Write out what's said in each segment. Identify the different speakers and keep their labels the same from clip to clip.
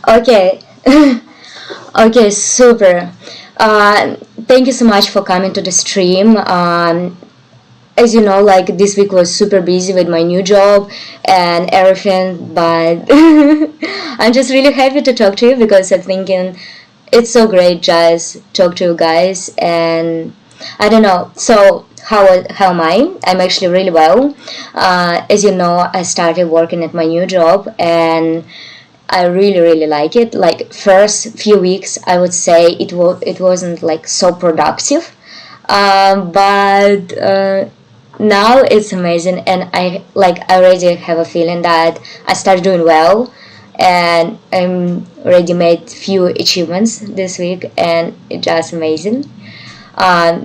Speaker 1: Okay. Okay, super. Thank you so much for coming to the stream. As you know, like this week was super busy with my new job and everything, but I'm just really happy to talk to you because I'm thinking it's so great just talk to you guys. And I don't know. So how am I? I'm actually really well. As you know, I started working at my new job and I really like it. Like first few weeks, I would say it wasn't like so productive, but now it's amazing, and I already have a feeling that I started doing well, and I'm already made few achievements this week, and it's just amazing.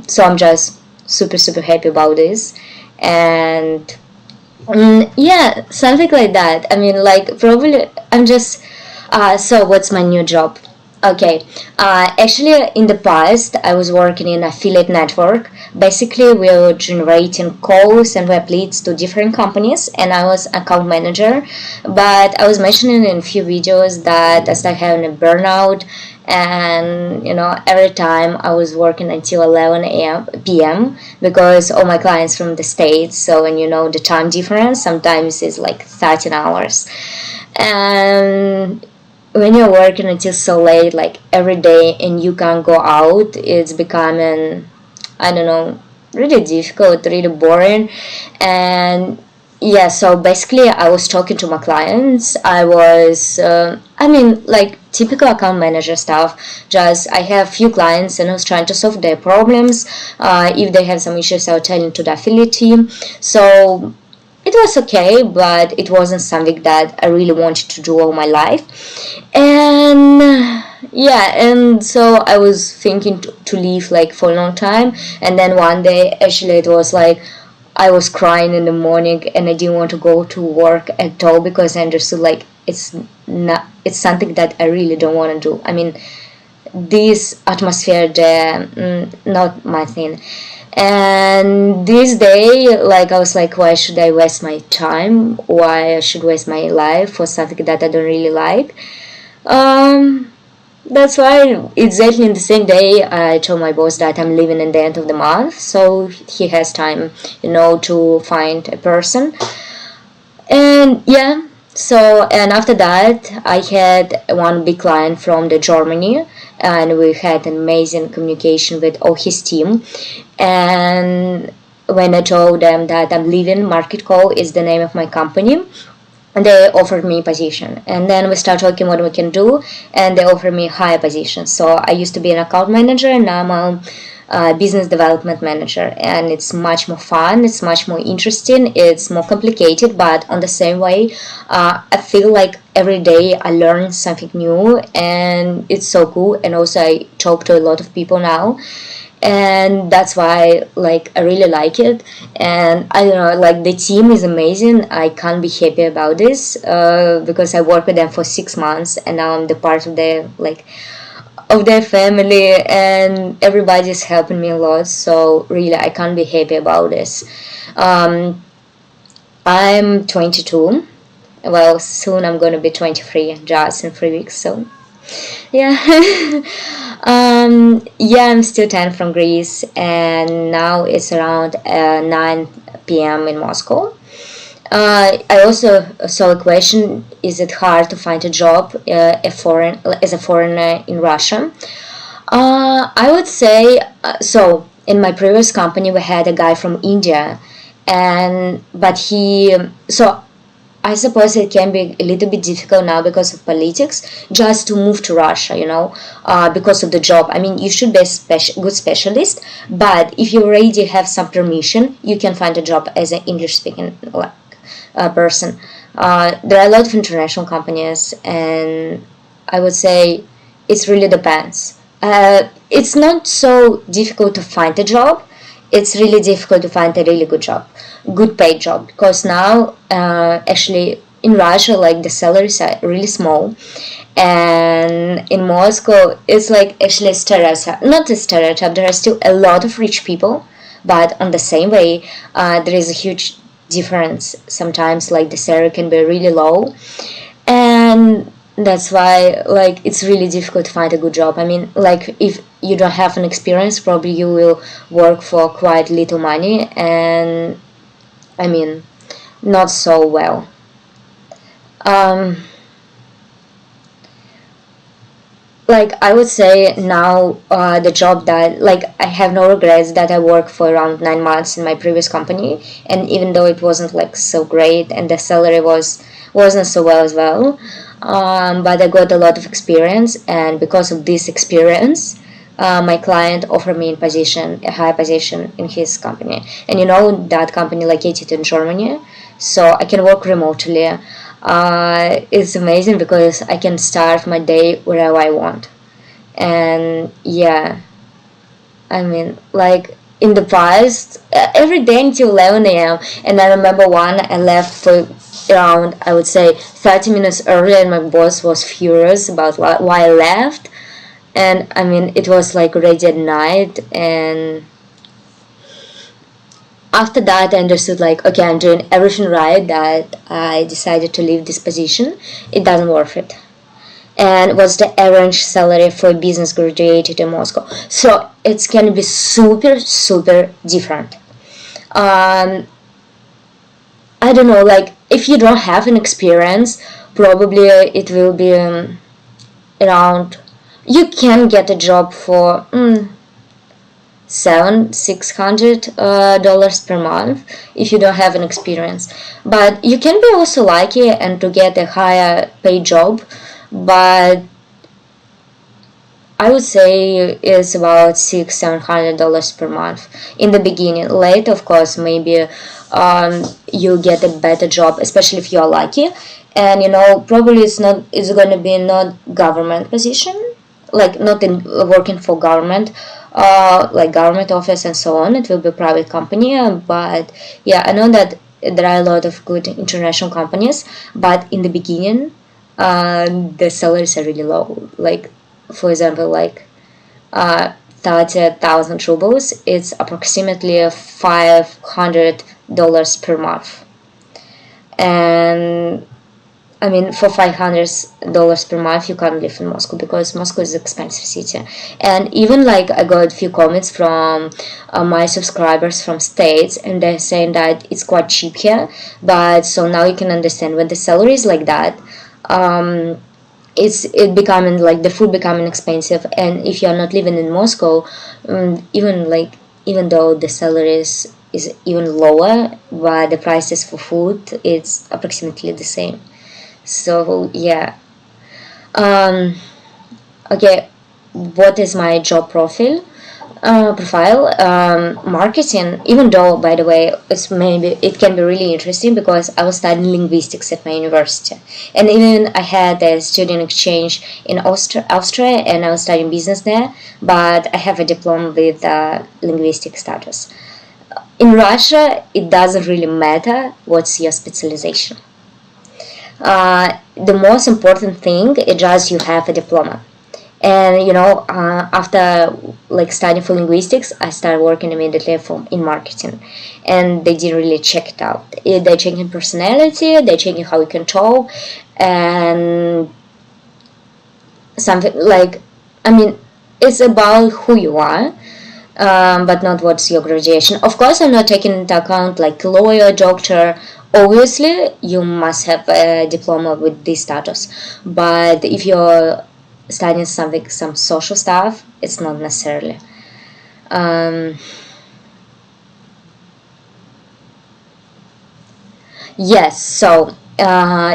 Speaker 1: So I'm just super happy about this, and yeah, something like that. I mean, like probably I'm just. So what's my new job? Okay. Actually, in the past, I was working in affiliate network. Basically, we were generating calls and web leads to different companies, and I was account manager. But I was mentioning in a few videos that I started having a burnout, and every time I was working until 11 p.m. because all my clients from the states. So, and the time difference sometimes is like 13 hours, and when you're working until so late, like every day, and you can't go out, it's becoming, I don't know, really difficult, really boring. And yeah, so basically, I was talking to my clients. I was, like typical account manager stuff. Just I have few clients, and I was trying to solve their problems. If they have some issues, I was telling to the affiliate team. So it was okay, but it wasn't something that I really wanted to do all my life. And yeah, and so I was thinking to leave like for a long time, and then one day actually it was like I was crying in the morning and I didn't want to go to work at all because I understood like it's something that I really don't want to do. I mean, this atmosphere there, not my thing. And this day, like I was like, why should I waste my time? Why I should waste my life for something that I don't really like? Um, that's why exactly in the same day I told my boss that I'm leaving at the end of the month, so he has time, to find a person. And yeah, so and after that I had one big client from the Germany, and we had an amazing communication with all his team. And when I told them that I'm leaving, Market Call is the name of my company, and they offered me a position. And then we start talking what we can do, and they offered me a higher position. So I used to be an account manager, and now I'm a business development manager, and it's much more fun, it's much more interesting, it's more complicated, but on the same way, I feel like every day I learn something new, and it's so cool. And also I talk to a lot of people now, and that's why like I really like it. And I don't know, like the team is amazing. I can't be happy about this because I worked with them for 6 months, and now I'm the part of their family, and everybody's helping me a lot. So really I can't be happy about this. um, I'm 22. Well, soon I'm gonna be 23 just in 3 weeks, so yeah. Yeah, I'm still 10 from Greece, and now it's around 9 p.m. in Moscow. I also saw a question: is it hard to find a job as a foreigner in Russia? I would say so. In my previous company, we had a guy from India, and but he so I suppose it can be a little bit difficult now because of politics just to move to Russia, because of the job. I mean, you should be a good specialist, but if you already have some permission, you can find a job as an English speaking person. There are a lot of international companies, and I would say it really depends. It's not so difficult to find a job. It's really difficult to find a really good job, good paid job, because now actually in Russia like the salaries are really small, and in Moscow it's like actually a stereotype, not a stereotype. There are still a lot of rich people, but on the same way there is a huge difference. Sometimes like the salary can be really low, and that's why like it's really difficult to find a good job. I mean, like if you don't have an experience, probably you will work for quite little money, and I mean, not so well. um like I would say now, the job that like I have no regrets that I worked for around 9 months in my previous company, and even though it wasn't like so great and the salary wasn't so well as well, but I got a lot of experience, and because of this experience, my client offered me a high position in his company, and that company located in Germany, so I can work remotely. It's amazing because I can start my day wherever I want. And yeah, I mean, like in the past, every day until 11 a.m. And I remember I left for around, I would say, 30 minutes earlier, and my boss was furious about why I left. And I mean, it was like already at night, and after that I understood like, okay, I'm doing everything right, that I decided to leave this position. It doesn't worth it. And what's the average salary for a business graduated in Moscow? So it's gonna be super different. I don't know, like if you don't have an experience, probably it will be around, you can get a job for $600 per month if you don't have an experience. But you can be also lucky and to get a higher paid job, but I would say it's about $600-700 per month in the beginning. Later, of course, maybe you get a better job, especially if you are lucky. And probably it's going to be not government position, like not in working for government, like government office and so on. It will be a private company, but yeah, I know that there are a lot of good international companies, but in the beginning, the salaries are really low. Like, for example, like 30,000 rubles, it's approximately $500 per month. And I mean, for $500 per month, you can't live in Moscow because Moscow is an expensive city. And even like I got a few comments from my subscribers from States, and they're saying that it's quite cheap here. But so now you can understand when the salary is like that, it becoming like the food becoming expensive. And if you are not living in Moscow, even though the salary is even lower, but the prices for food it's approximately the same. So yeah. Okay, what is my job profile? Marketing. Even though, by the way, it can be really interesting because I was studying linguistics at my university, and even I had a student exchange in Austria, and I was studying business there. But I have a diploma with linguistic status. In Russia, it doesn't really matter what's your specialization. The most important thing is just you have a diploma. And after like studying for linguistics, I started working immediately in marketing, and they didn't really check it out. They're checking personality, they're checking how you can talk, and something like, I mean, it's about who you are, but not what's your graduation. Of course, I'm not taking into account like lawyer, doctor. Obviously, you must have a diploma with this status, but if you're studying some social stuff, it's not necessarily. Yes, so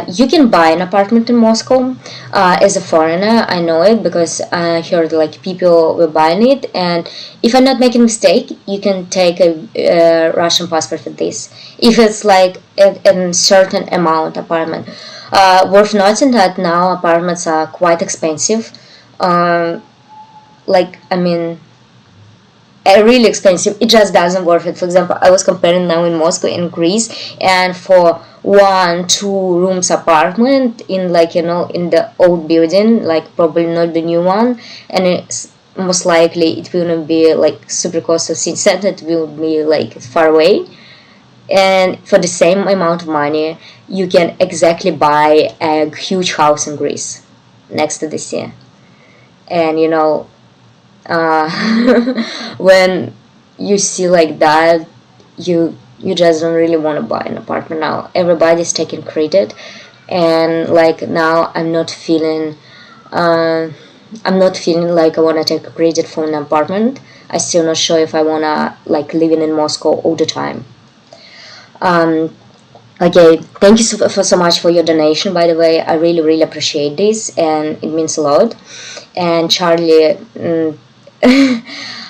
Speaker 1: you can buy an apartment in Moscow as a foreigner. I know it because I heard like people were buying it, and if I'm not making a mistake, you can take a Russian passport for this if it's like a certain amount apartment. Worth noting that now apartments are quite expensive. Like, I mean, really expensive. It just doesn't worth it. For example, I was comparing now in Moscow and Greece, and for 1-2 rooms apartment in like in the old building, like probably not the new one, and it's most likely it wouldn't be like super close to city center. It will be like far away. And for the same amount of money, you can exactly buy a huge house in Greece. next to the sea. And uh, when you see like that, you just don't really want to buy an apartment now. Everybody's taking credit, and like now uh, I'm not feeling like I want to take a credit for an apartment. I still not sure if I want to like living in Moscow all the time. um, okay, thank you so much for your donation, by the way. I really really appreciate this, and it means a lot. And Charlie,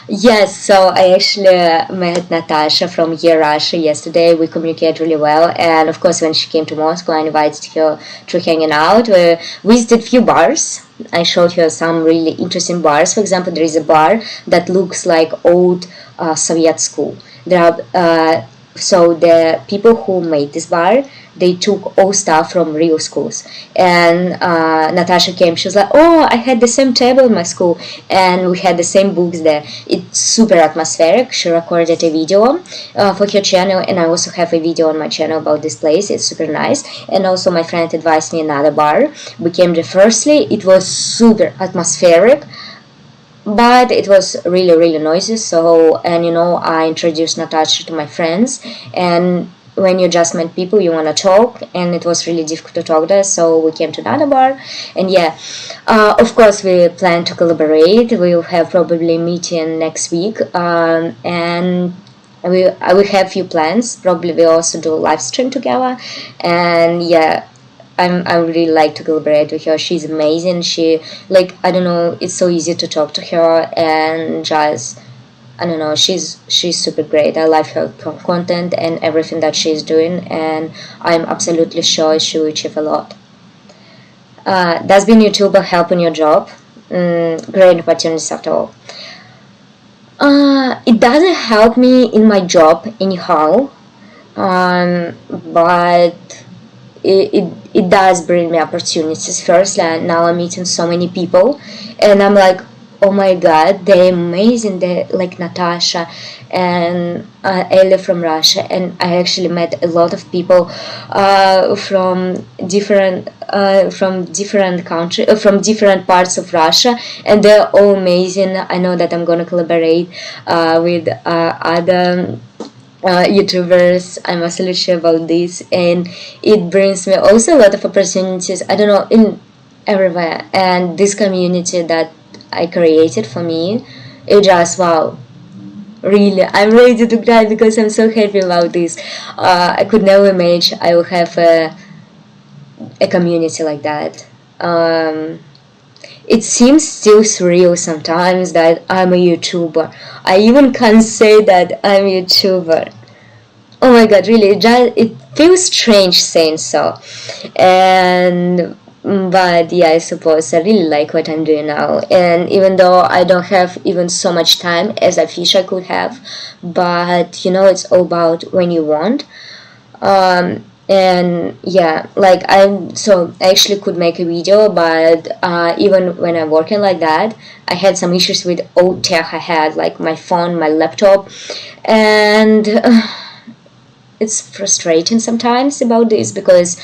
Speaker 1: yes, so I actually met Natasha from here, Russia, yesterday. We communicate really well, and of course, when she came to Moscow, I invited her to hanging out. We visited few bars. I showed her some really interesting bars. For example, there is a bar that looks like old Soviet school. There are so the people who made this bar, they took all stuff from real schools. And Natasha came, she was like, oh, I had the same table in my school, and we had the same books there. It's super atmospheric. She recorded a video for her channel, and I also have a video on my channel about this place. It's super nice. And also my friend advised me another bar. We came there. Firstly, it was super atmospheric, but it was really really noisy. So, and I introduced Natasha to my friends, and when you just met people, you want to talk, and it was really difficult to talk there, so we came to another bar. And yeah, of course we plan to collaborate. We'll have probably a meeting next week, and I will have few plans. Probably we'll also do a live stream together. And yeah, I really like to collaborate with her. She's amazing. She, like, I don't know, it's so easy to talk to her, and just, I don't know, she's super great. I love her content and everything that she's doing, and I'm absolutely sure she will achieve a lot. Does being a YouTuber help in your job? Great opportunities after all. It doesn't help me in my job anyhow, but it does bring me opportunities. First, like, now I'm meeting so many people, and I'm like, oh my god, they're amazing. They're like Natasha and Ellie from Russia, and I actually met a lot of people from different country, from different parts of Russia, and they're all amazing. I know that I'm gonna collaborate with other YouTubers. I'm absolutely sure about this, and it brings me also a lot of opportunities. I don't know, in everywhere, and this community that I created for me, it just wow. Really, I'm ready to cry because I'm so happy about this. I could never imagine I will have a community like that. It seems still surreal sometimes that I'm a YouTuber. I even can't say that I'm a YouTuber. Oh my god, really, it feels strange saying so. And but yeah, I suppose I really like what I'm doing now. And even though I don't have even so much time as I wish I could have, but it's all about when you want. And yeah, like I actually could make a video, but even when I'm working like that, I had some issues with old tech I had, like my phone, my laptop, and it's frustrating sometimes about this, because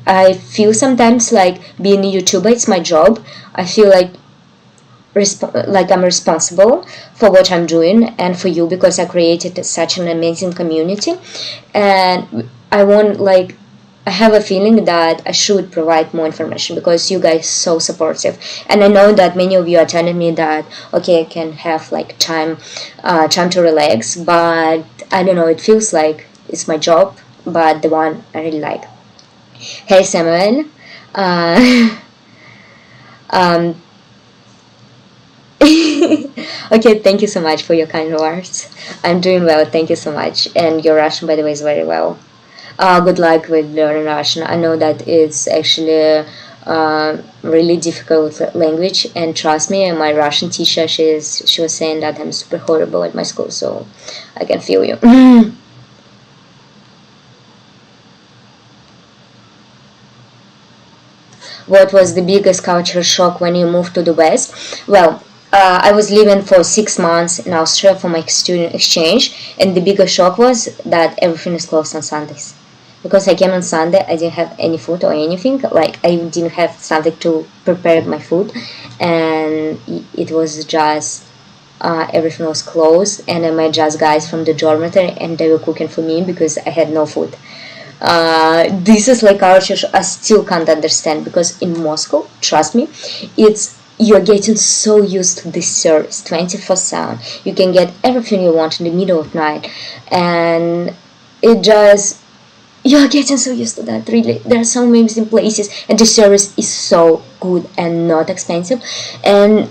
Speaker 1: I feel sometimes like being a YouTuber, it's my job. I feel like like I'm responsible for what I'm doing and for you, because I created such an amazing community, and I have a feeling that I should provide more information because you guys are so supportive. And I know that many of you are telling me that okay, I can have like time to relax, but I don't know, it feels like it's my job, but the one I really like. Hey Samuel, um, okay, thank you so much for your kind words. I'm doing well, thank you so much. And your Russian, by the way, is very well. Good luck with learning Russian. I know that it's actually really difficult language, and trust me, my Russian teacher, she was saying that I'm super horrible at my school, so I can feel you. What was the biggest culture shock when you moved to the West? Well, I was living for 6 months in Austria for my student exchange, and the biggest shock was that everything is closed on Sundays. because I came on Sunday, I didn't have any food or anything. Like I didn't have something to prepare my food, and it was just everything was closed. And I met just guys from the dormitory, and they were cooking for me because I had no food. This is like culture I still can't understand, because in Moscow, trust me, it's you're getting so used to this service 24/7. You can get everything you want in the middle of night, and it just you're getting so used to that. Really, there are so many amazing places, and the service is so good and not expensive. And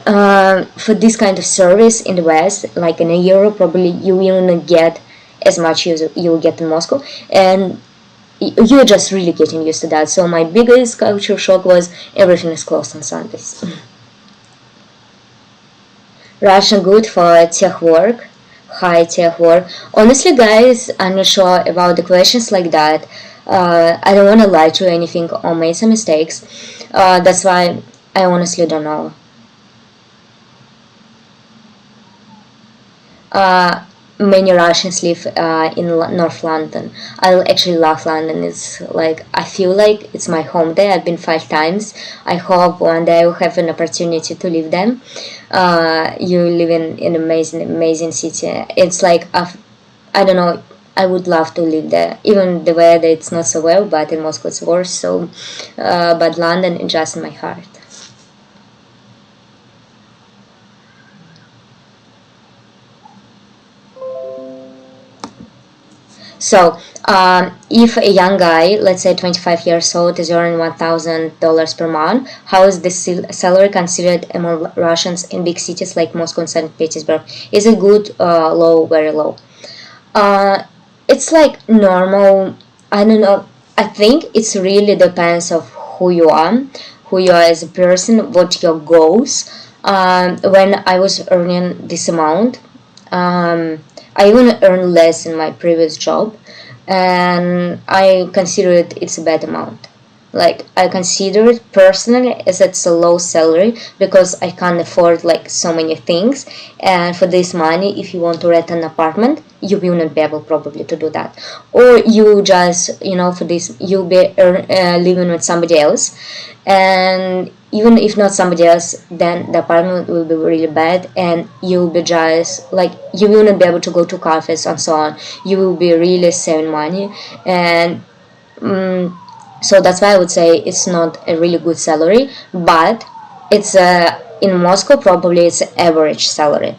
Speaker 1: for this kind of service in the West, like in a Euro, probably you will not get as much as you will get in Moscow, and you're just really getting used to that. So my biggest culture shock was everything is closed on Sundays. Russian good for tech work, high tech work. Honestly, guys, I'm not sure about the questions like that. I don't want to lie to you anything or make some mistakes. That's why I honestly don't know. Many Russians live in North London. I actually love London. It's like I feel like it's my home there. I've been 5 times. I hope one day I will have an opportunity to live there. You live in an amazing city. It's like I don't know. I would love to live there. Even the weather it's not so well, but in Moscow it's worse. So, but London is just in my heart. So, if a young guy, let's say 25 years old, is earning $1,000 per month, how is the salary considered among Russians in big cities like Moscow and St. Petersburg? Is it good, low, very low? It's like normal. I don't know. I think it's really depends of who you are as a person, what your goals. When I was earning this amount, I even earned less in my previous job, and I consider it's a bad amount. Like I consider it personally as it's a low salary because I can't afford like so many things, and for this money, if you want to rent an apartment, you will not be able probably to do that, or you just for this you'll be living with somebody else, and even if not somebody else, then the apartment will be really bad, and you'll be just like you will not be able to go to cafes and so on. You will be really saving money, and so that's why I would say it's not a really good salary, but it's in Moscow probably it's average salary.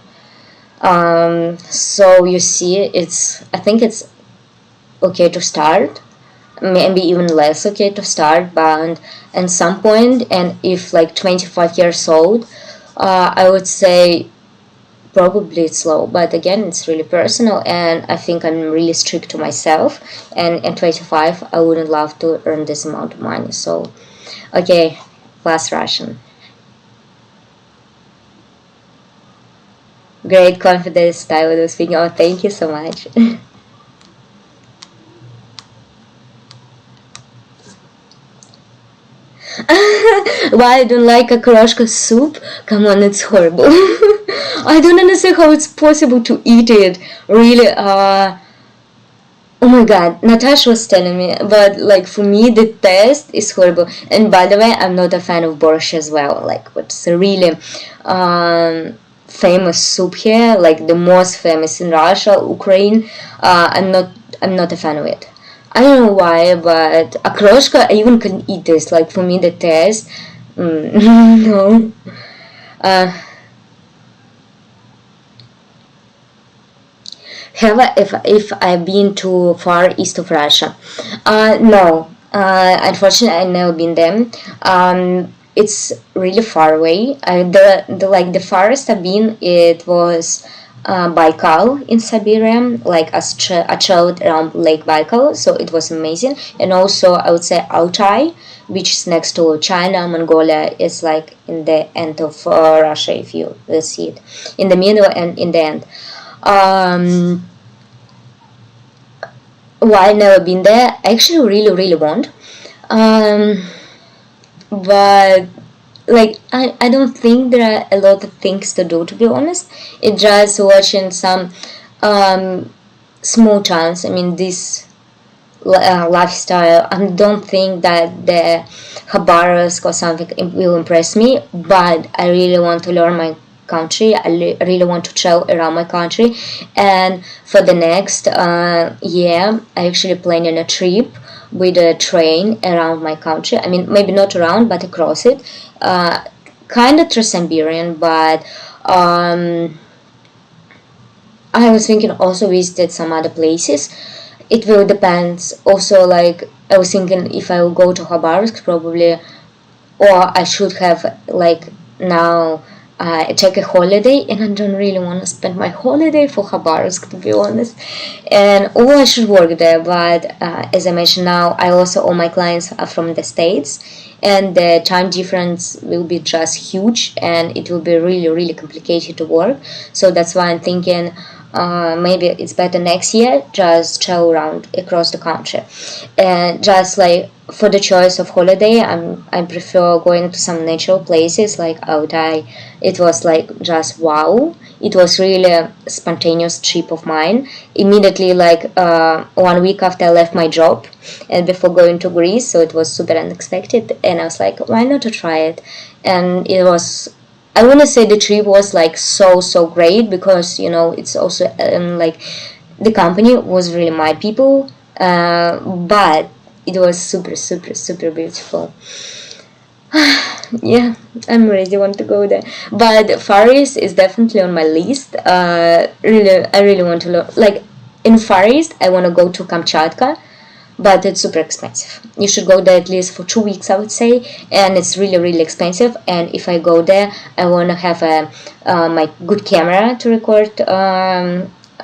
Speaker 1: So you see, I think it's okay to start, maybe even less okay to start, but at some point, and if like 25 years old, I would say probably it's low, but again it's really personal, and I think I'm really strict to myself, and at 25 I wouldn't love to earn this amount of money. So okay, class Russian. Great confidence style of speaking. Oh, thank you so much. Why I don't like okroshka soup? Come on, it's horrible. I don't understand how it's possible to eat it. Really, oh my god, Natasha was telling me, but like for me the taste is horrible. And by the way, I'm not a fan of borscht as well. Like what's a really famous soup here, like the most famous in Russia, Ukraine. I'm not a fan of it. I don't know why, but okroshka I even can eat this. Like for me the taste, no. Have I, if I've been to far east of Russia? No. Unfortunately, I've never been there. It's really far away. The farthest I've been, it was Baikal in Siberia. Like I traveled around Lake Baikal, so it was amazing. And also, I would say Altai, which is next to China. Mongolia is like in the end of Russia, if you will see it, in the middle and in the end. Why I never been there? I actually really want. But like I don't think there are a lot of things to do, to be honest. It's just watching some small towns. I mean, this lifestyle. I don't think that the Khabarovsk or something will impress me, but I really want to learn my country. I really want to travel around my country, and for the next year, I actually planning a trip with a train around my country. I mean, maybe not around, but across it, kind of Trans-Siberian, but. I was thinking also visited some other places. It will depend. Also, like I was thinking, if I will go to Khabarovsk, probably, or I should have like now take a holiday, and I don't really want to spend my holiday for Khabarovsk, to be honest. And or I should work there, but as I mentioned now, I also all my clients are from the States, and the time difference will be just huge, and it will be really complicated to work. So that's why I'm thinking maybe it's better next year just travel around across the country. And just like for the choice of holiday, I prefer going to some natural places like Altai. It was like just wow. It was really a spontaneous trip of mine. Immediately, like 1 week after I left my job and before going to Greece, so it was super unexpected, and I was like, why not to try it? And it was, I wouldn't say the trip was like so great, because it's also like the company was really my people, but it was super beautiful. Yeah, I'm ready. Want to go there, but Far East is definitely on my list. I really want to learn. Like in Far East, I want to go to Kamchatka, but it's super expensive. You should go there at least for 2 weeks, I would say, and it's really expensive. And if I go there, I want to have my good camera to record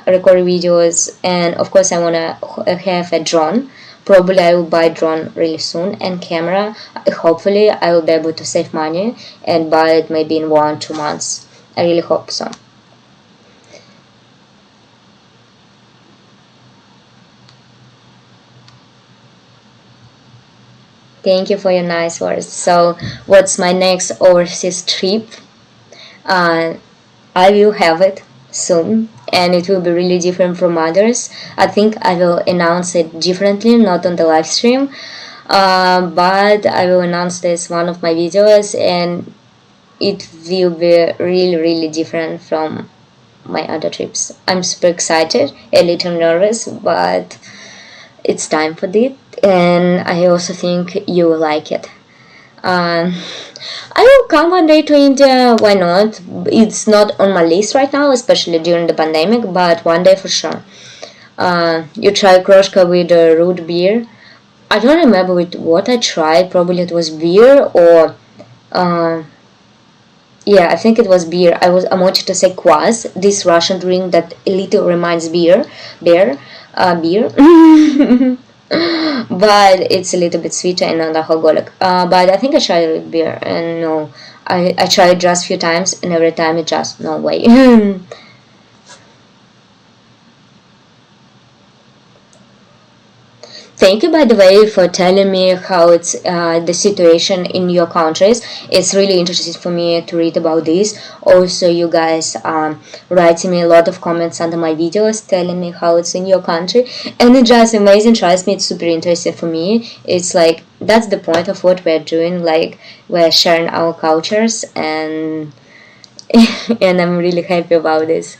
Speaker 1: videos, and of course I want to have a drone. Probably I will buy drone really soon, and camera. Hopefully I will be able to save money and buy it maybe in 1-2 months. I really hope so. Thank you for your nice words. So, what's my next overseas trip? I will have it soon, and it will be really different from others. I think I will announce it differently, not on the live stream, but I will announce this one of my videos, and it will be really different from my other trips. I'm super excited, a little nervous, but it's time for it, and I also think you will like it. I will come one day to India, why not? It's not on my list right now, especially during the pandemic, but one day for sure. You try kroshka with root beer. I don't remember with what I tried, probably it was beer or yeah, I think it was beer. I wanted to say kvass, this Russian drink that a little reminds beer. But it's a little bit sweeter and non-alcoholic. But I think I tried it with beer, and no, I tried it just a few times, and every time it just no way. Thank you, by the way, for telling me how it's the situation in your countries. It's really interesting for me to read about this. Also, you guys writing me a lot of comments under my videos telling me how it's in your country, and it's just amazing. Trust me, it's super interesting for me. It's like that's the point of what we're doing. Like we're sharing our cultures, and and I'm really happy about this.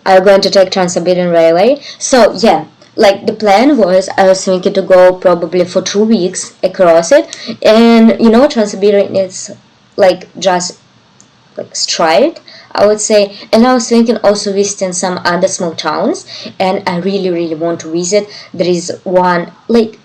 Speaker 1: I'm going to take Trans-Siberian Railway. So yeah, like the plan was, I was thinking to go probably for 2 weeks across it, and Trans-Siberian is like just like straight, I would say. And I was thinking also visiting some other small towns, and I really want to visit. There is one like.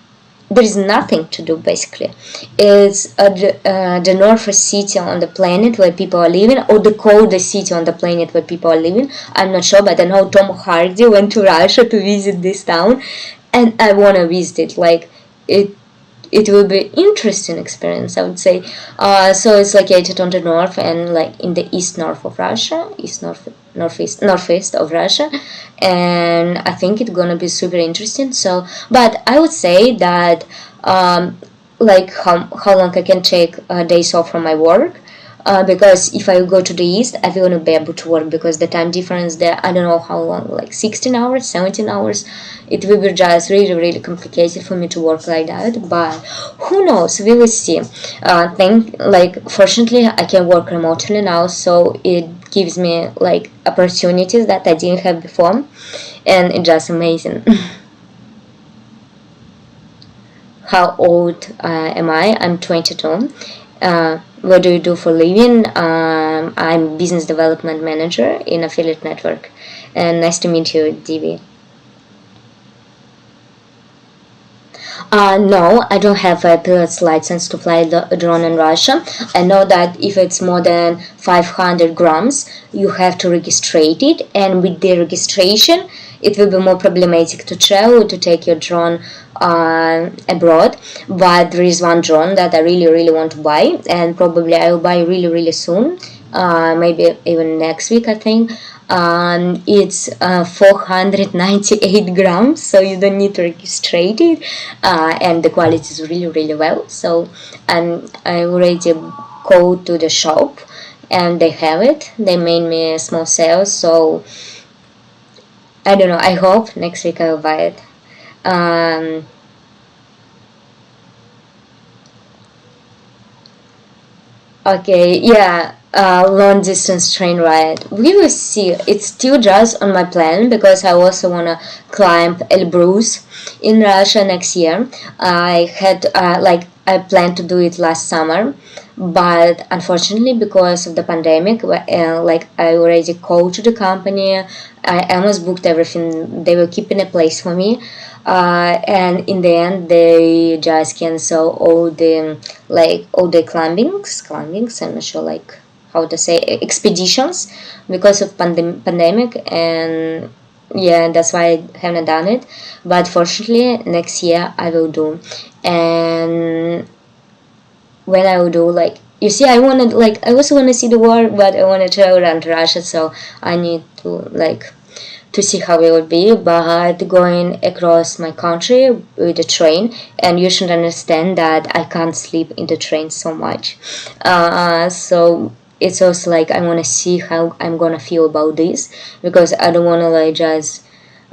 Speaker 1: There is nothing to do basically. It's the northest city on the planet where people are living, or the coldest city on the planet where people are living. I'm not sure, but I know Tom Hardy went to Russia to visit this town, and I want to visit it. Like it will be interesting experience, I would say. So it's located on the north and like in the east-north of Russia, northeast of Russia, and I think it's gonna be super interesting. So, but I would say that like how long I can take days off from my work. because if I go to the east, I will not be able to work because the time difference there, I don't know how long, like 16 hours, 17 hours. It will be just really, really complicated for me to work like that. But who knows? We will see. Fortunately, I can work remotely now, so it gives me like opportunities that I didn't have before, and it's just amazing. How old am I? I'm 22. What do you do for living? I'm business development manager in affiliate network. And nice to meet you, Divi. No, I don't have a pilot's license to fly the drone in Russia. I know that if it's more than 500 grams, you have to register it, and with the registration, it will be more problematic to travel, to take your drone abroad. But there is one drone that I really, really want to buy, and probably I will buy really, really soon, maybe even next week, I think. It's 498 grams, so you don't need to register it, and the quality is really, really well. So I already go to the shop and they have it. They made me a small sale, so I don't know, I hope next week I will buy it. Okay, yeah, long distance train ride. We will see. It's still just on my plan because I also wanna climb Elbrus in Russia next year. I planned to do it last summer, but unfortunately because of the pandemic, I already called to the company. I almost booked everything. They were keeping a place for me, and in the end they just cancel all the climbings. I'm not sure like how to say expeditions because of pandemic, and yeah, that's why I haven't done it. But fortunately next year I will do. And when I will do, like, you see, I also want to see the world, but I want to travel around Russia, so I need to see how it will be. But going across my country with the train, and you should understand that I can't sleep in the train so much. So it's also like I want to see how I'm gonna feel about this, because I don't want to just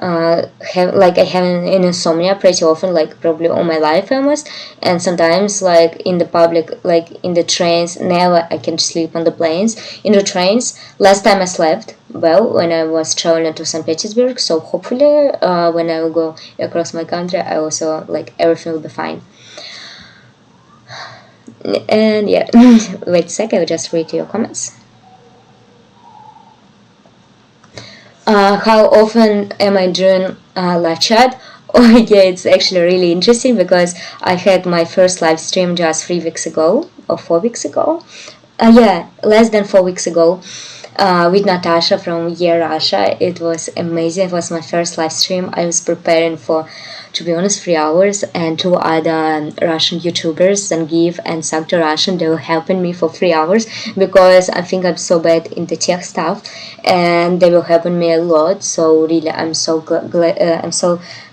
Speaker 1: I have an insomnia pretty often, like probably all my life almost, and sometimes like in the public, like in the trains, never I can sleep on the planes. In the trains, last time I slept well when I was traveling to St. Petersburg, so hopefully when I will go across my country, I also like everything will be fine. And yeah, wait a sec, I will just read your comments. How often am I doing live chat? Oh yeah, it's actually really interesting because I had my first live stream just 3 weeks ago or 4 weeks ago. Yeah, less than 4 weeks ago. With Natasha from Year Russia. It was amazing. It was my first live stream. I was preparing for, to be honest, 3 hours, and 2 other Russian YouTubers, Zangiv and Sakta Russian, they were helping me for 3 hours because I think I'm so bad in the tech stuff, and they were helping me a lot. So really, I'm so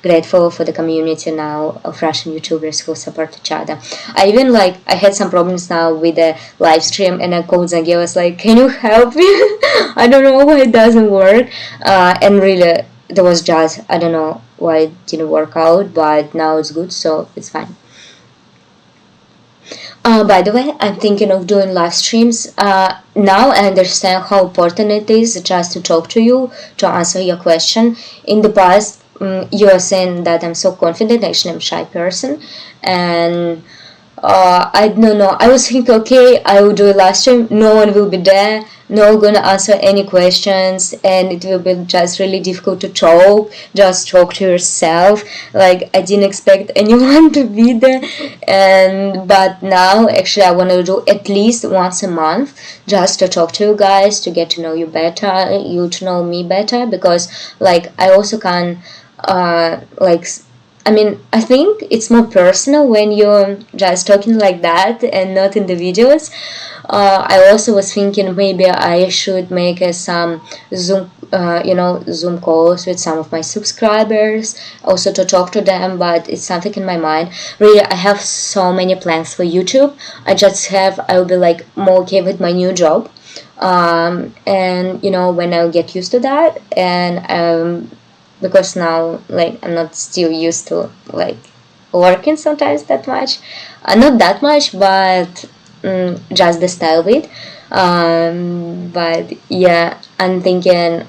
Speaker 1: grateful for the community now of Russian YouTubers who support each other. I had some problems now with the live stream, and I called Zangiv. I was like, "Can you help me? I don't know why it doesn't work." And really, there was just, I don't know why it didn't work out, but now it's good, so it's fine. By the way, I'm thinking of doing live streams. Now I understand how important it is just to talk to you, to answer your question. In the past, you were saying that I'm so confident. Actually, I'm a shy person, and I don't know. I was thinking, okay, I will do a live stream. No one will be there. No one gonna answer any questions, and it will be just really difficult to talk. Just talk to yourself. Like I didn't expect anyone to be there, but now actually I want to do at least once a month, just to talk to you guys, to get to know you better, you to know me better, because like I also can I think it's more personal when you're just talking like that and not in the videos. I also was thinking maybe I should make some Zoom Zoom calls with some of my subscribers, also to talk to them, but it's something in my mind. Really, I have so many plans for YouTube. I'll be like more okay with my new job. And when I'll get used to that, and because now, like, I'm not still used to, like, working sometimes that much, not that much, but just the style of it. But yeah, I'm thinking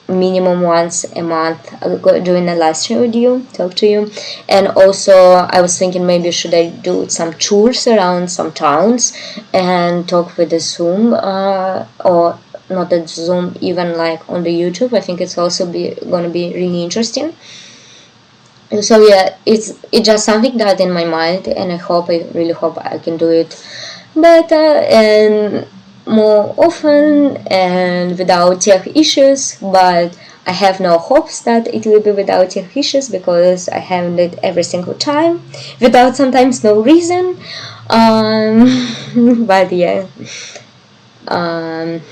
Speaker 1: minimum once a month I'll go doing a live stream with you, talk to you. And also I was thinking maybe should I do some tours around some towns and talk with the Zoom, or not at Zoom, even like on the YouTube. I think it's also gonna be really interesting. So yeah, it's just something that in my mind, and I really hope I can do it better and more often and without tech issues. But I have no hopes that it will be without tech issues, because I haven't it every single time without sometimes no reason. But yeah, am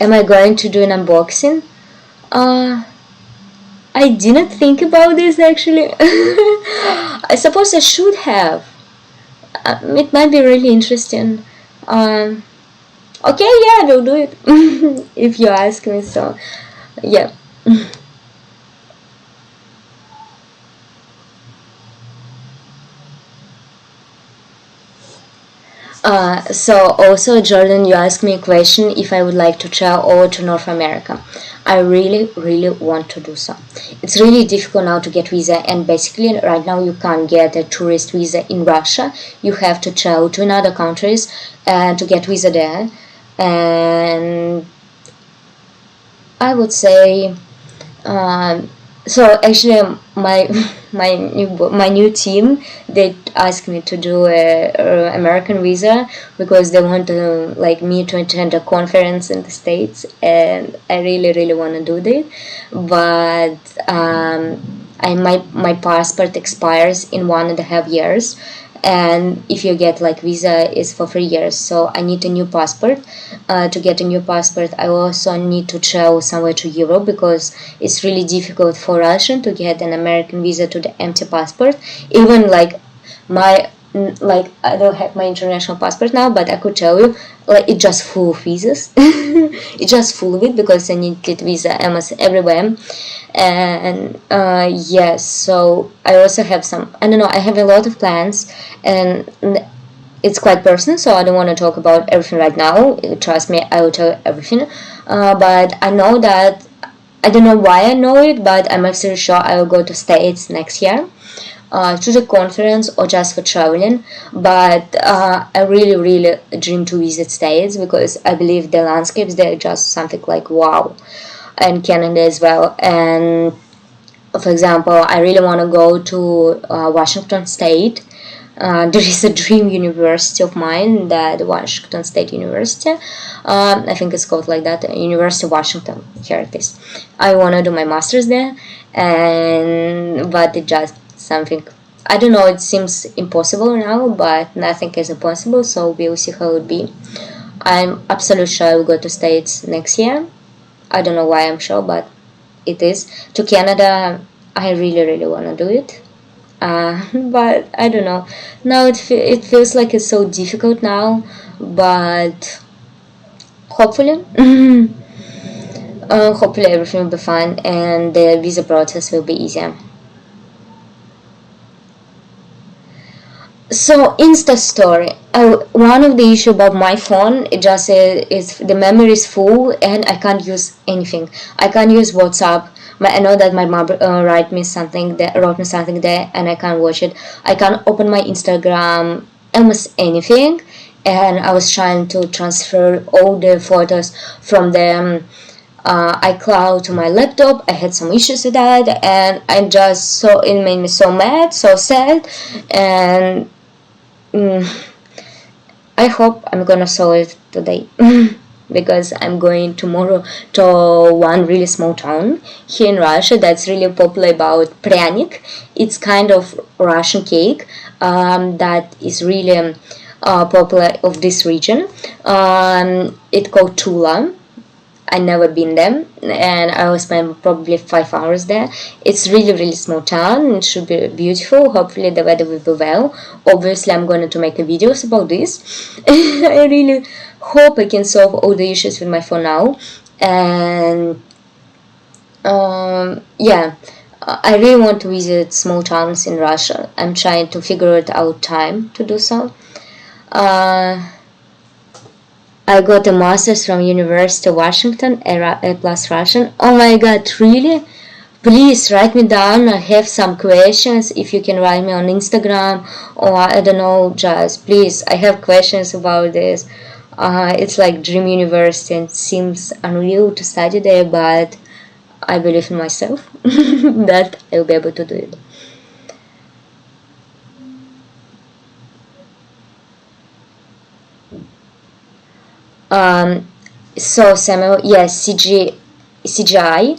Speaker 1: I going to do an unboxing? I didn't think about this actually. I suppose I should have. It might be really interesting. Okay, yeah, I will do it if you ask me. So, yeah. So also, Jordan, you asked me a question if I would like to travel over to North America. I really, really want to do so. It's really difficult now to get visa, and basically right now you can't get a tourist visa in Russia. You have to travel to another countries and to get visa there. And I would say, so actually my my new team, they asked me to do a American visa because they want to like me to attend a conference in the States, and I really really want to do that. But my passport expires in 1.5 years, and if you get like visa is for 3 years, so I need a new passport. To get a new passport I also need to travel somewhere to Europe, because it's really difficult for Russian to get an American visa to the empty passport. Even like I don't have my international passport now, but I could tell you like it's just full of visas. It's just full of it because I need to get visa almost everywhere. And yes, so I also have some, I don't know, I have a lot of plans, and it's quite personal, so I don't want to talk about everything right now. Trust me, I will tell you everything. But I know that, I don't know why I know it, but I'm actually sure I will go to States next year. To the conference or just for traveling, but I really really dream to visit States, because I believe the landscapes there are just something like wow, and Canada as well. And for example, I really want to go to Washington State. There is a dream university of mine, that Washington State University. I think it's called like that, University of Washington. Here it is. I want to do my master's there, but it just something, I don't know, it seems impossible now, but nothing is impossible, so we'll see how it will be. I'm absolutely sure I will go to States next year. I don't know why I'm sure, but it is. To Canada, I really really want to do it. But I don't know. Now it feels like it's so difficult now, but hopefully, hopefully everything will be fine and the visa process will be easier. So Insta story. One of the issue about my phone, it just is the memory is full and I can't use anything. I can't use WhatsApp. I know that my mom wrote me something there, and I can't watch it. I can't open my Instagram, almost anything. And I was trying to transfer all the photos from the iCloud to my laptop. I had some issues with that, and it made me so mad, so sad, and I hope I'm gonna solve it today. Because I'm going tomorrow to one really small town here in Russia that's really popular about pryanik. It's kind of Russian cake that is really popular of this region. It's called Tula. I never been there, and I will spend probably 5 hours there. It's really really small town. It should be beautiful. Hopefully the weather will be well. Obviously, I'm going to make videos about this. I really hope I can solve all the issues with my phone now, and yeah. I really want to visit small towns in Russia. I'm trying to figure it out time to do so. I got a master's from University of Washington, A plus Russian. Oh my god, really? Please write me down. I have some questions. If you can write me on Instagram or I don't know, just please. I have questions about this. It's like dream university and seems unreal to study there, but I believe in myself that I will be able to do it. So Samuel, yes, CGI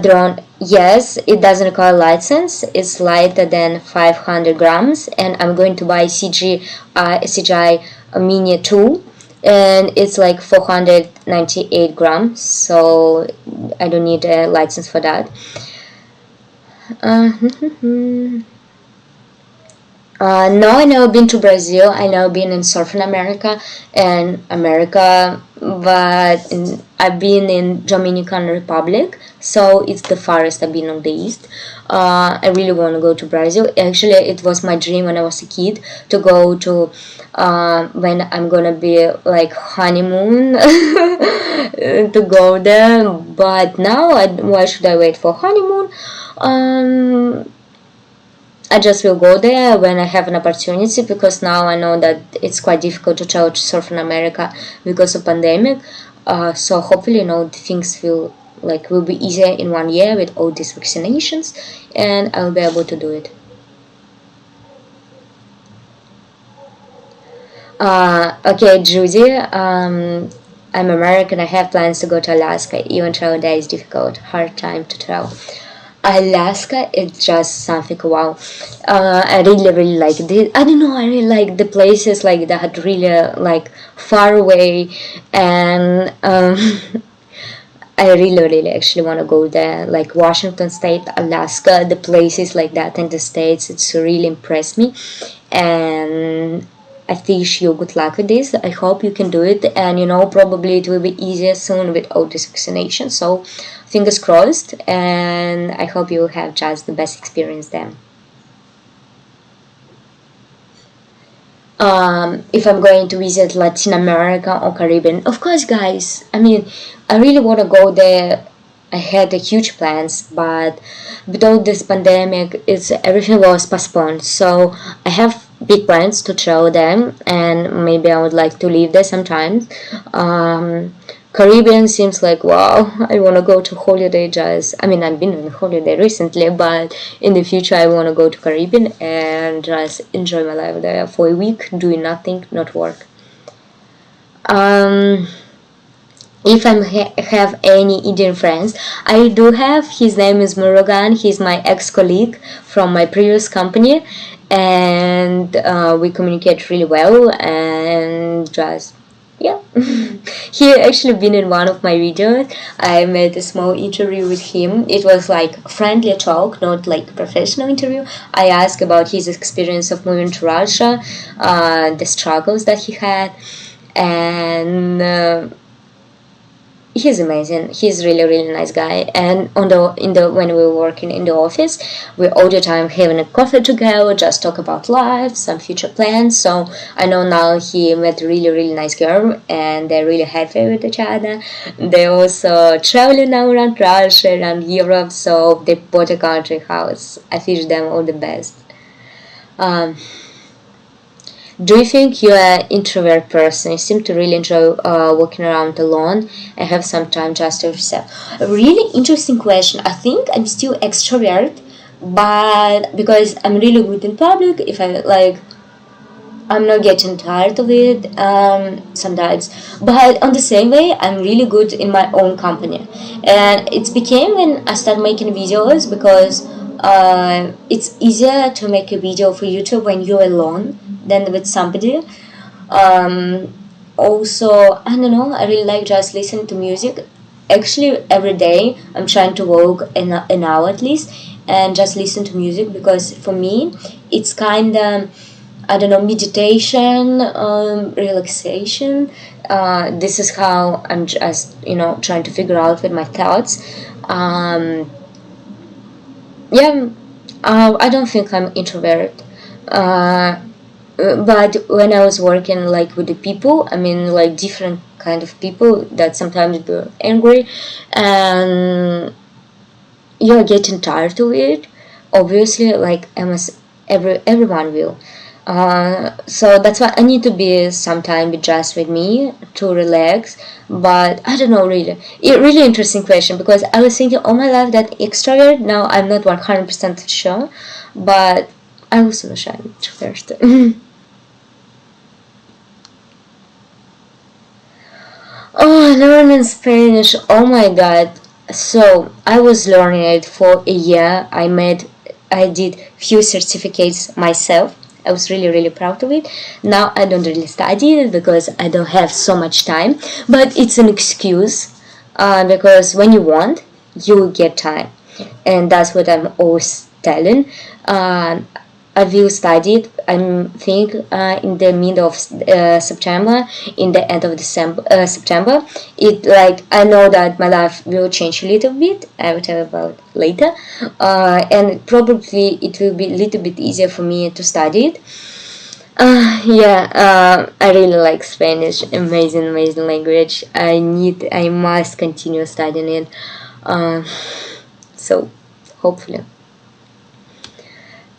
Speaker 1: drone, yes, it doesn't require license. It's lighter than 500 grams, and I'm going to buy CGI Mini 2, and it's like 498 grams, so I don't need a license for that. No, I never been to Brazil. I never been in Southern America and America, but I've been in Dominican Republic, so it's the farthest I've been on the east. I really want to go to Brazil. Actually, it was my dream when I was a kid to go to when I'm gonna be like honeymoon to go there. But now, why should I wait for honeymoon? I just will go there when I have an opportunity, because now I know that it's quite difficult to travel to Southern America because of pandemic. So hopefully, the things will be easier in 1 year with all these vaccinations, and I'll be able to do it. Okay, Judy. I'm American. I have plans to go to Alaska. Even travel there is difficult. Hard time to travel. Alaska is just something wow. I really really like this. I don't know, I really like the places like that, really far away, and I really really actually want to go there, like Washington State, Alaska, the places like that in the States. It's really impressed me, and I wish you good luck with this. I hope you can do it, and probably it will be easier soon with all this vaccination. So fingers crossed, and I hope you have just the best experience there. If I'm going to visit Latin America or Caribbean, of course, guys. I mean, I really want to go there. I had huge plans, but with all this pandemic, everything was postponed. So I have big plans to travel them, and maybe I would like to live there sometimes. Caribbean seems like wow, I want to go to holiday. I've been on holiday recently, but in the future I want to go to Caribbean and just enjoy my life there for a week, doing nothing, not work. If I have any Indian friends, I do have. His name is Murugan. He's my ex-colleague from my previous company, and we communicate really well, and just yeah. He actually been in one of my videos. I made a small interview with him. It was like friendly talk, not like professional interview. I asked about his experience of moving to Russia, the struggles that he had, and he's amazing. He's really really nice guy. And when we were working in the office, we're all the time having a coffee together, just talk about life, some future plans. So I know now he met a really really nice girl, and they're really happy with each other. They also traveling now around Russia and Europe, so they bought a country house. I wish them all the best. Do you think you're an introvert person? You seem to really enjoy walking around alone and have some time just to yourself. A really interesting question. I think I'm still extrovert, but because I'm really good in public, if I'm not getting tired of it sometimes. But on the same way, I'm really good in my own company, and it became when I started making videos, because it's easier to make a video for YouTube when you're alone than with somebody. Um, Also, I don't know, I really like just listening to music. Actually, every day I'm trying to walk an hour at least and just listen to music, because for me it's kind of, I don't know, meditation, relaxation. This is how I'm just, trying to figure out with my thoughts. Um, yeah, I don't think I'm introvert. Uh, but when I was working like with the people, I mean like different kind of people that sometimes be angry, and you're getting tired of it. Obviously, like everyone will. So that's why I need to be sometime just with me to relax. But I don't know, really, really interesting question, because I was thinking all my life that extrovert. Now I'm not 100% sure, but I also wish I'm introvert. Oh, learning Spanish. Oh my god. So I was learning it for a year. I did few certificates myself. I was really, really proud of it. Now I don't really study it because I don't have so much time. But it's an excuse, because when you want, you will get time, and that's what I'm always telling. Uh, I will study it. I think in the mid of September, in the end of September. It like I know that my life will change a little bit. I will tell about later, and probably it will be a little bit easier for me to study it. Yeah, I really like Spanish. Amazing, amazing language. I must continue studying it. Uh, so, hopefully.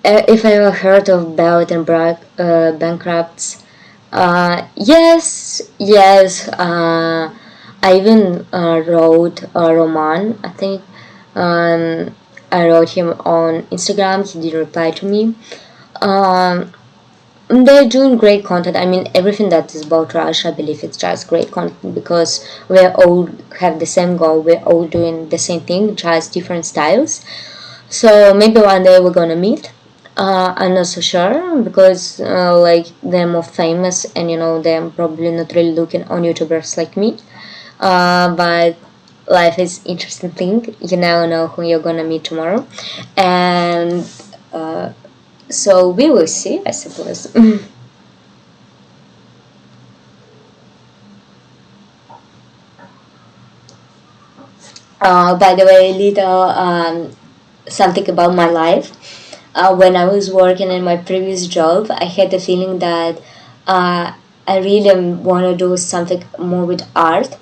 Speaker 1: If I ever heard of Belt and bankrupts, yes, yes. I even wrote a roman. I think I wrote him on Instagram. He did reply to me. Um, they're doing great content. I mean, everything that is about Russia, I believe it's just great content, because we all have the same goal. We're all doing the same thing, just different styles. So maybe one day we're gonna meet. I'm not so sure, because like they're more famous, and they're probably not really looking on YouTubers like me. But life is interesting thing. You never know who you're gonna meet tomorrow, and so we will see, I suppose. By the way, little something about my life. When I was working in my previous job, I had the feeling that I really want to do something more with art,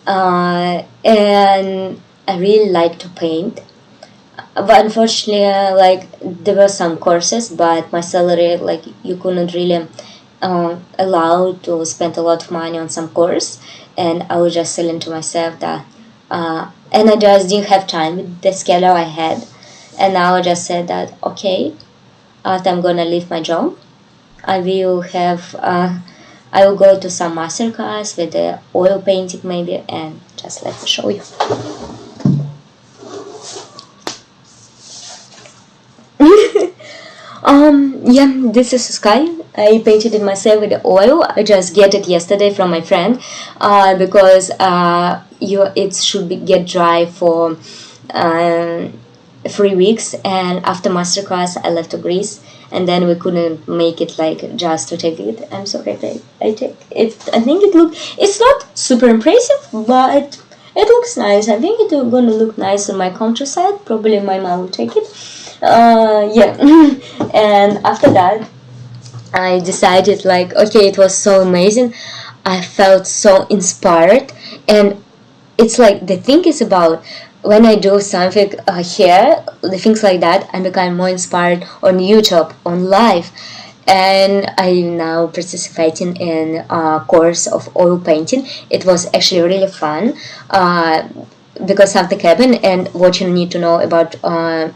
Speaker 1: and I really like to paint. But unfortunately, like there were some courses, but my salary, like you couldn't really allow to spend a lot of money on some course, and I was just telling to myself that, and I just didn't have time with the schedule I had, and now I just said that okay, after I'm gonna leave my job, I will have I will go to some master class with the oil painting maybe, and just let me show you. Yeah, this is sky. I painted it myself with the oil. I just get it yesterday from my friend, because it should get dry for 3 weeks, and after masterclass I left to Greece, and then we couldn't make it like just to take it. I'm so happy I take it. I think it's not super impressive, but it looks nice. I think it's gonna look nice on my countryside. Probably my mom will take it. Yeah. And after that I decided like okay, it was so amazing. I felt so inspired, and it's like the thing is about when I do something here, the things like that, I become more inspired on YouTube, on live, and I'm now participating in a course of oil painting. It was actually really fun. Because something happened, and what you need to know about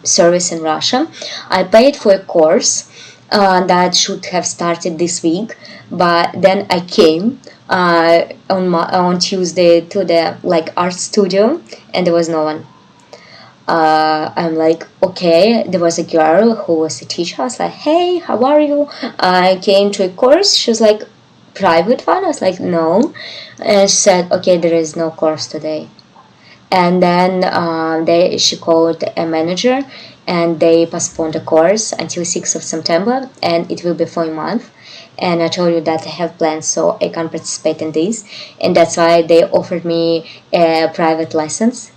Speaker 1: service in Russia. I paid for a course that should have started this week, but then I came on Tuesday to the like art studio, and there was no one. I'm like, okay, there was a girl who was a teacher. I was like, hey, how are you? I came to a course. She was like, private one? I was like, no. And she said, okay, there is no course today. And then she called a manager, and they postponed the course until 6th of September, and it will be for a month. And I told you that I have plans, so I can't participate in this, and that's why they offered me a private lessons.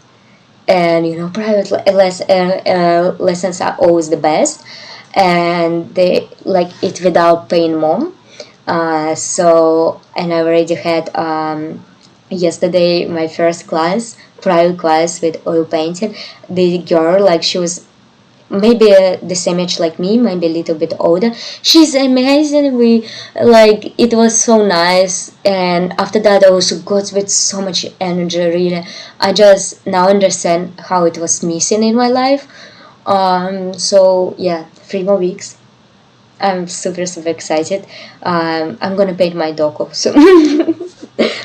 Speaker 1: And private lessons are always the best, and they like it without paying mom. And I already had yesterday my first private class with oil painting. The girl, like, she was maybe the same age like me, maybe a little bit older. She's amazing. It was so nice, and after that I also got with so much energy. Really, I just now understand how it was missing in my life. So yeah, 3 more weeks. I'm super excited. I'm gonna paint my dog also.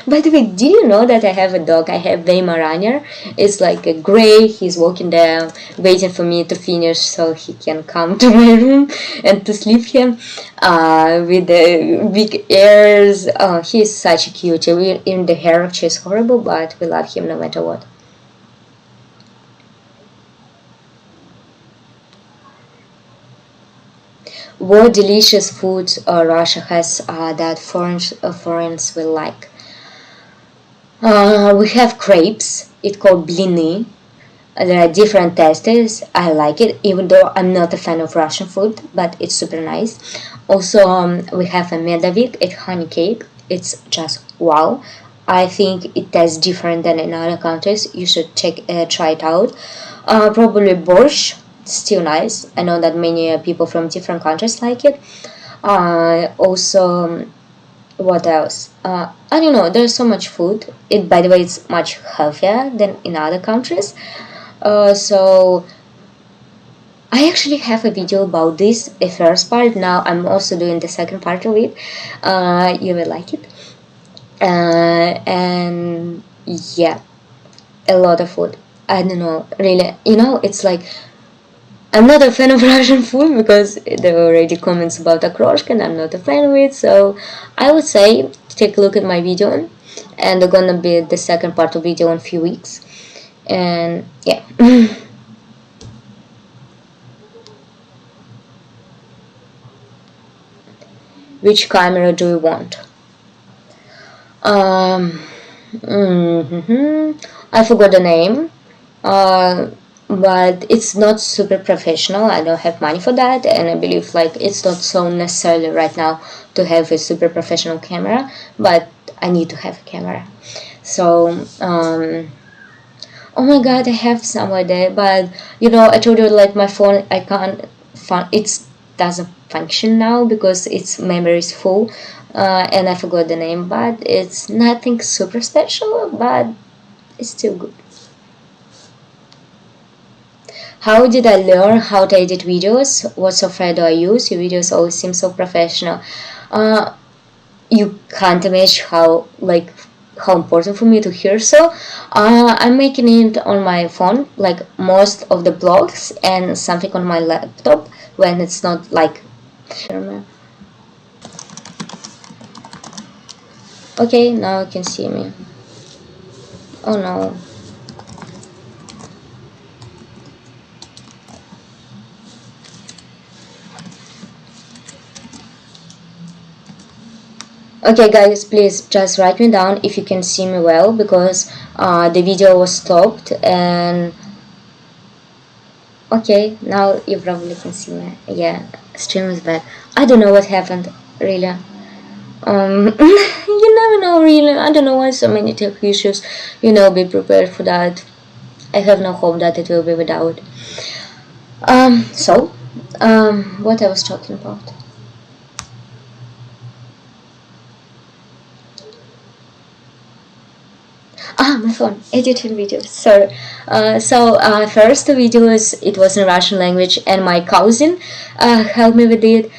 Speaker 1: By the way, did you know that I have a dog? I have Weimaraner. It's like a gray. He's walking there, waiting for me to finish so he can come to my room and to sleep here. With the big ears. He's such a cutie. In the hair, she's horrible, but we love him no matter what. What delicious foods Russia has that foreigners will like? We have crepes. It's called blini. There are different tastes. I like it, even though I'm not a fan of Russian food, but it's super nice. Also, we have a medovik, a honey cake. It's just wow. I think it tastes different than in other countries. You should try it out. Probably borscht. Still nice. I know that many people from different countries like it. Also, what else? I don't know. There's so much food. By the way, it's much healthier than in other countries. So I actually have a video about this, the first part. Now I'm also doing the second part of it. You will like it. And yeah, a lot of food. I don't know, really. It's like I'm not a fan of Russian food because there were already comments about okroshka and I'm not a fan of it. So I would say take a look at my video, and they're gonna be the second part of video in a few weeks. And yeah. Which camera do you want? I forgot the name. But it's not super professional. I don't have money for that, and I believe it's not so necessarily right now to have a super professional camera, but I need to have a camera. So oh my god, I have somewhere there, but I told you my phone, I can't it doesn't function now because its memory is full, and I forgot the name, but it's nothing super special, but it's still good. How did I learn how to edit videos? What software do I use? Your videos always seem so professional. You can't imagine how important for me to hear. So I'm making it on my phone, like most of the blogs, and something on my laptop when it's not okay, now you can see me. Oh no. Okay guys, please just write me down if you can see me well, because the video was stopped. And okay, now you probably can see me. Yeah, stream is back. I don't know what happened, really. You never know, really. I don't know why so many tech issues. Be prepared for that. I have no hope that it will be without. What I was talking about. My phone, editing videos. Sorry. First videos, it was in Russian language, and my cousin helped me with it.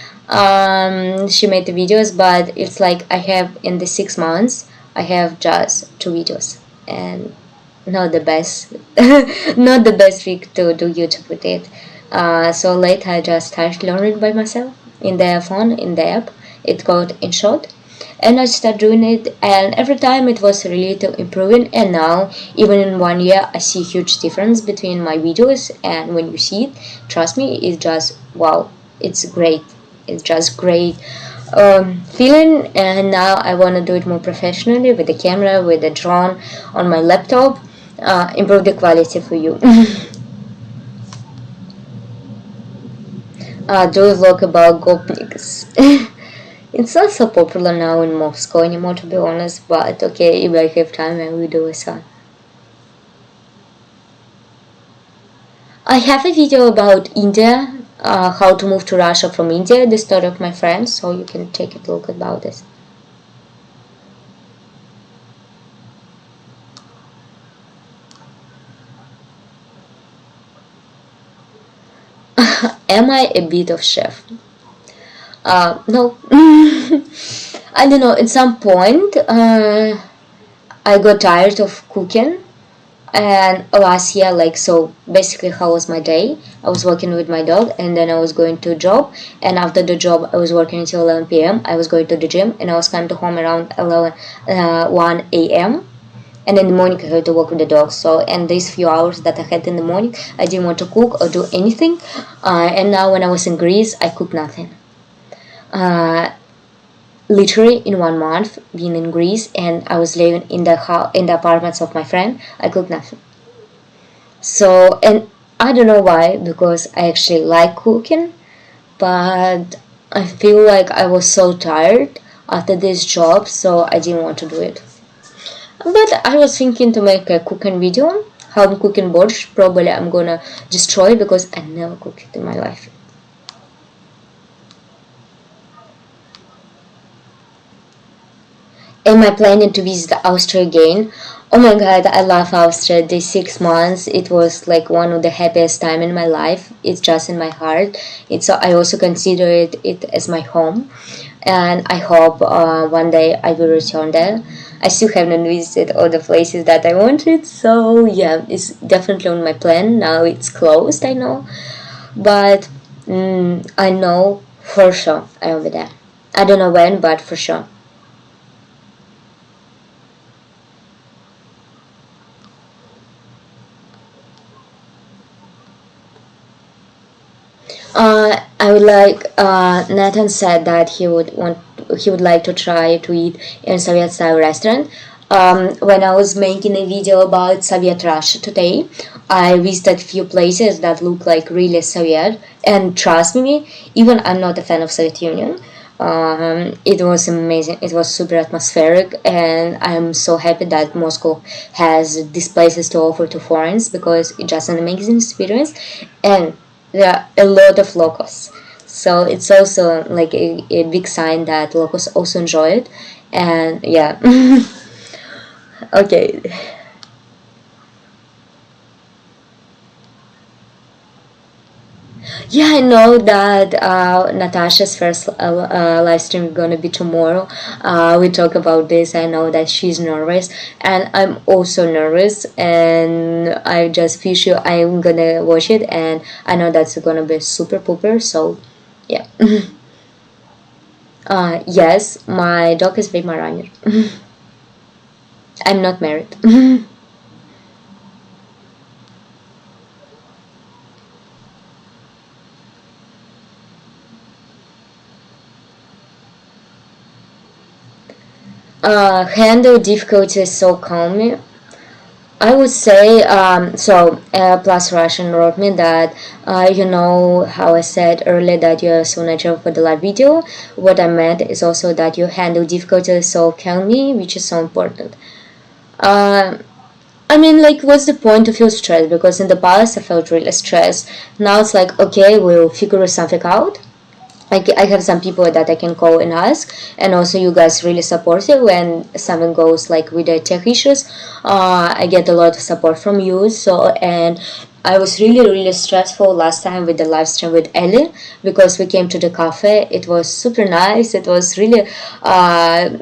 Speaker 1: She made the videos, but it's I have in the 6 months, I have just 2 videos, and not the best, not the best week to do YouTube with it. So later I just started learning by myself in the phone, in the app. It's called InShot. and I started doing it, and every time it was really improving. And now, even in 1 year, I see a huge difference between my videos, and when you see it, trust me, it's just wow, it's great. It's just great feeling. And now I want to do it more professionally with the camera, with the drone on my laptop, improve the quality for you. Do a vlog about gopniks. It's not so popular now in Moscow anymore, to be honest, but okay, if I have time, I will do a son. I have a video about India, how to move to Russia from India, the story of my friend, so you can take a look about this. Am I a bit of chef? No. I don't know, at some point, I got tired of cooking. And last year, like, so basically how was my day? I was working with my dog, and then I was going to a job, and after the job I was working until 11 p.m. I was going to the gym, and I was coming to home around 1 a.m. and in the morning I had to walk with the dog. So, and these few hours that I had in the morning, I didn't want to cook or do anything. And now when I was in Greece, I cooked nothing. Literally in 1 month being in Greece, and I was living in the apartments of my friend, I cooked nothing. So, and I don't know why, because I actually like cooking, but I feel like I was so tired after this job, so I didn't want to do it. But I was thinking to make a cooking video, how I'm cooking borscht. Probably I'm gonna destroy it because I never cooked it in my life. Am I planning to visit Austria again? Oh my god, I love Austria. These 6 months, it was like one of the happiest time in my life. It's just in my heart. I also consider it as my home, and I hope one day I will return there. I still haven't visited all the places that I wanted, so yeah, it's definitely on my plan. Now it's closed, I know, but I know for sure I will be there. I don't know when, but for sure. I would like. Nathan said that he would like to try to eat in Soviet style restaurant. When I was making a video about Soviet Russia today, I visited few places that look like really Soviet, and trust me, even I'm not a fan of Soviet Union. It was amazing. It was super atmospheric, and I'm so happy that Moscow has these places to offer to foreigners, because it's just an amazing experience, and there are a lot of locals. So it's also like a big sign that locals also enjoy it, and yeah. Okay. Yeah, I know that Natasha's first live stream is gonna be tomorrow. We talk about this. I know that she's nervous, and I'm also nervous. And I just feel sure I'm gonna watch it, and I know that's gonna be super pooper. So, yeah. Yes, my dog is Weimaraner. I'm not married. Handle difficulties so calmly. I would say, Plus Russian wrote me that, you know how I said earlier that you're so natural for the live video. What I meant is also that you handle difficulties so calmly, which is so important. I mean, like, what's the point to feel stressed? Because in the past I felt really stressed. Now it's like, okay, we'll figure something out. I have some people that I can call and ask, and also you guys really support it when something goes like with the tech issues. I get a lot of support from you. So, and I was really stressful last time with the live stream with Ellie, because we came to the cafe. It was super nice. It was really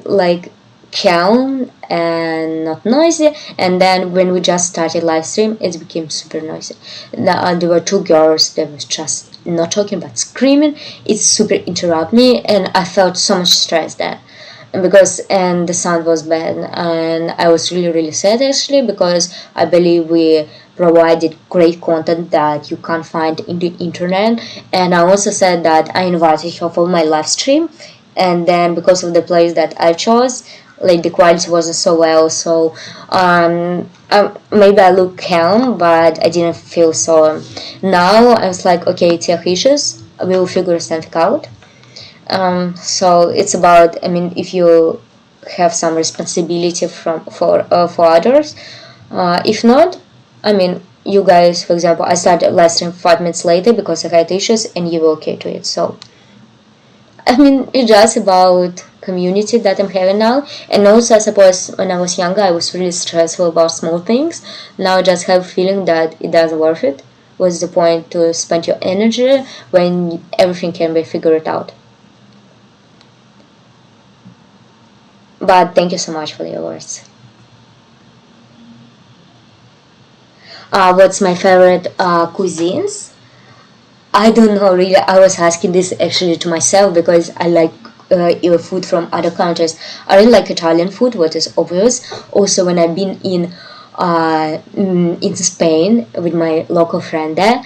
Speaker 1: like calm and not noisy, and then when we just started live stream, it became super noisy. There were 2 girls that was just not talking but screaming. It super interrupted me, and I felt so much stress there. and the sound was bad, and I was really sad actually, because I believe we provided great content that you can't find in the internet. And I also said that I invited her for my live stream, and then because of the place that I chose, like the quality wasn't so well. So maybe I look calm, but I didn't feel so. Now I was like, okay, tech issues, we will figure something out. So it's about, I mean, if you have some responsibility for others. If not, I mean, you guys, for example, I started live stream 5 minutes later because I had issues, and you were okay to it. So I mean, it's just about community that I'm having now. And also, I suppose when I was younger, I was really stressful about small things. Now I just have a feeling that it doesn't worth it. What's the point to spend your energy when everything can be figured out? But thank you so much for your words. What's my favorite cuisines? I don't know really. I was asking this actually to myself because I like food from other countries. I really like Italian food, what is obvious. Also, when I've been in Spain with my local friend there,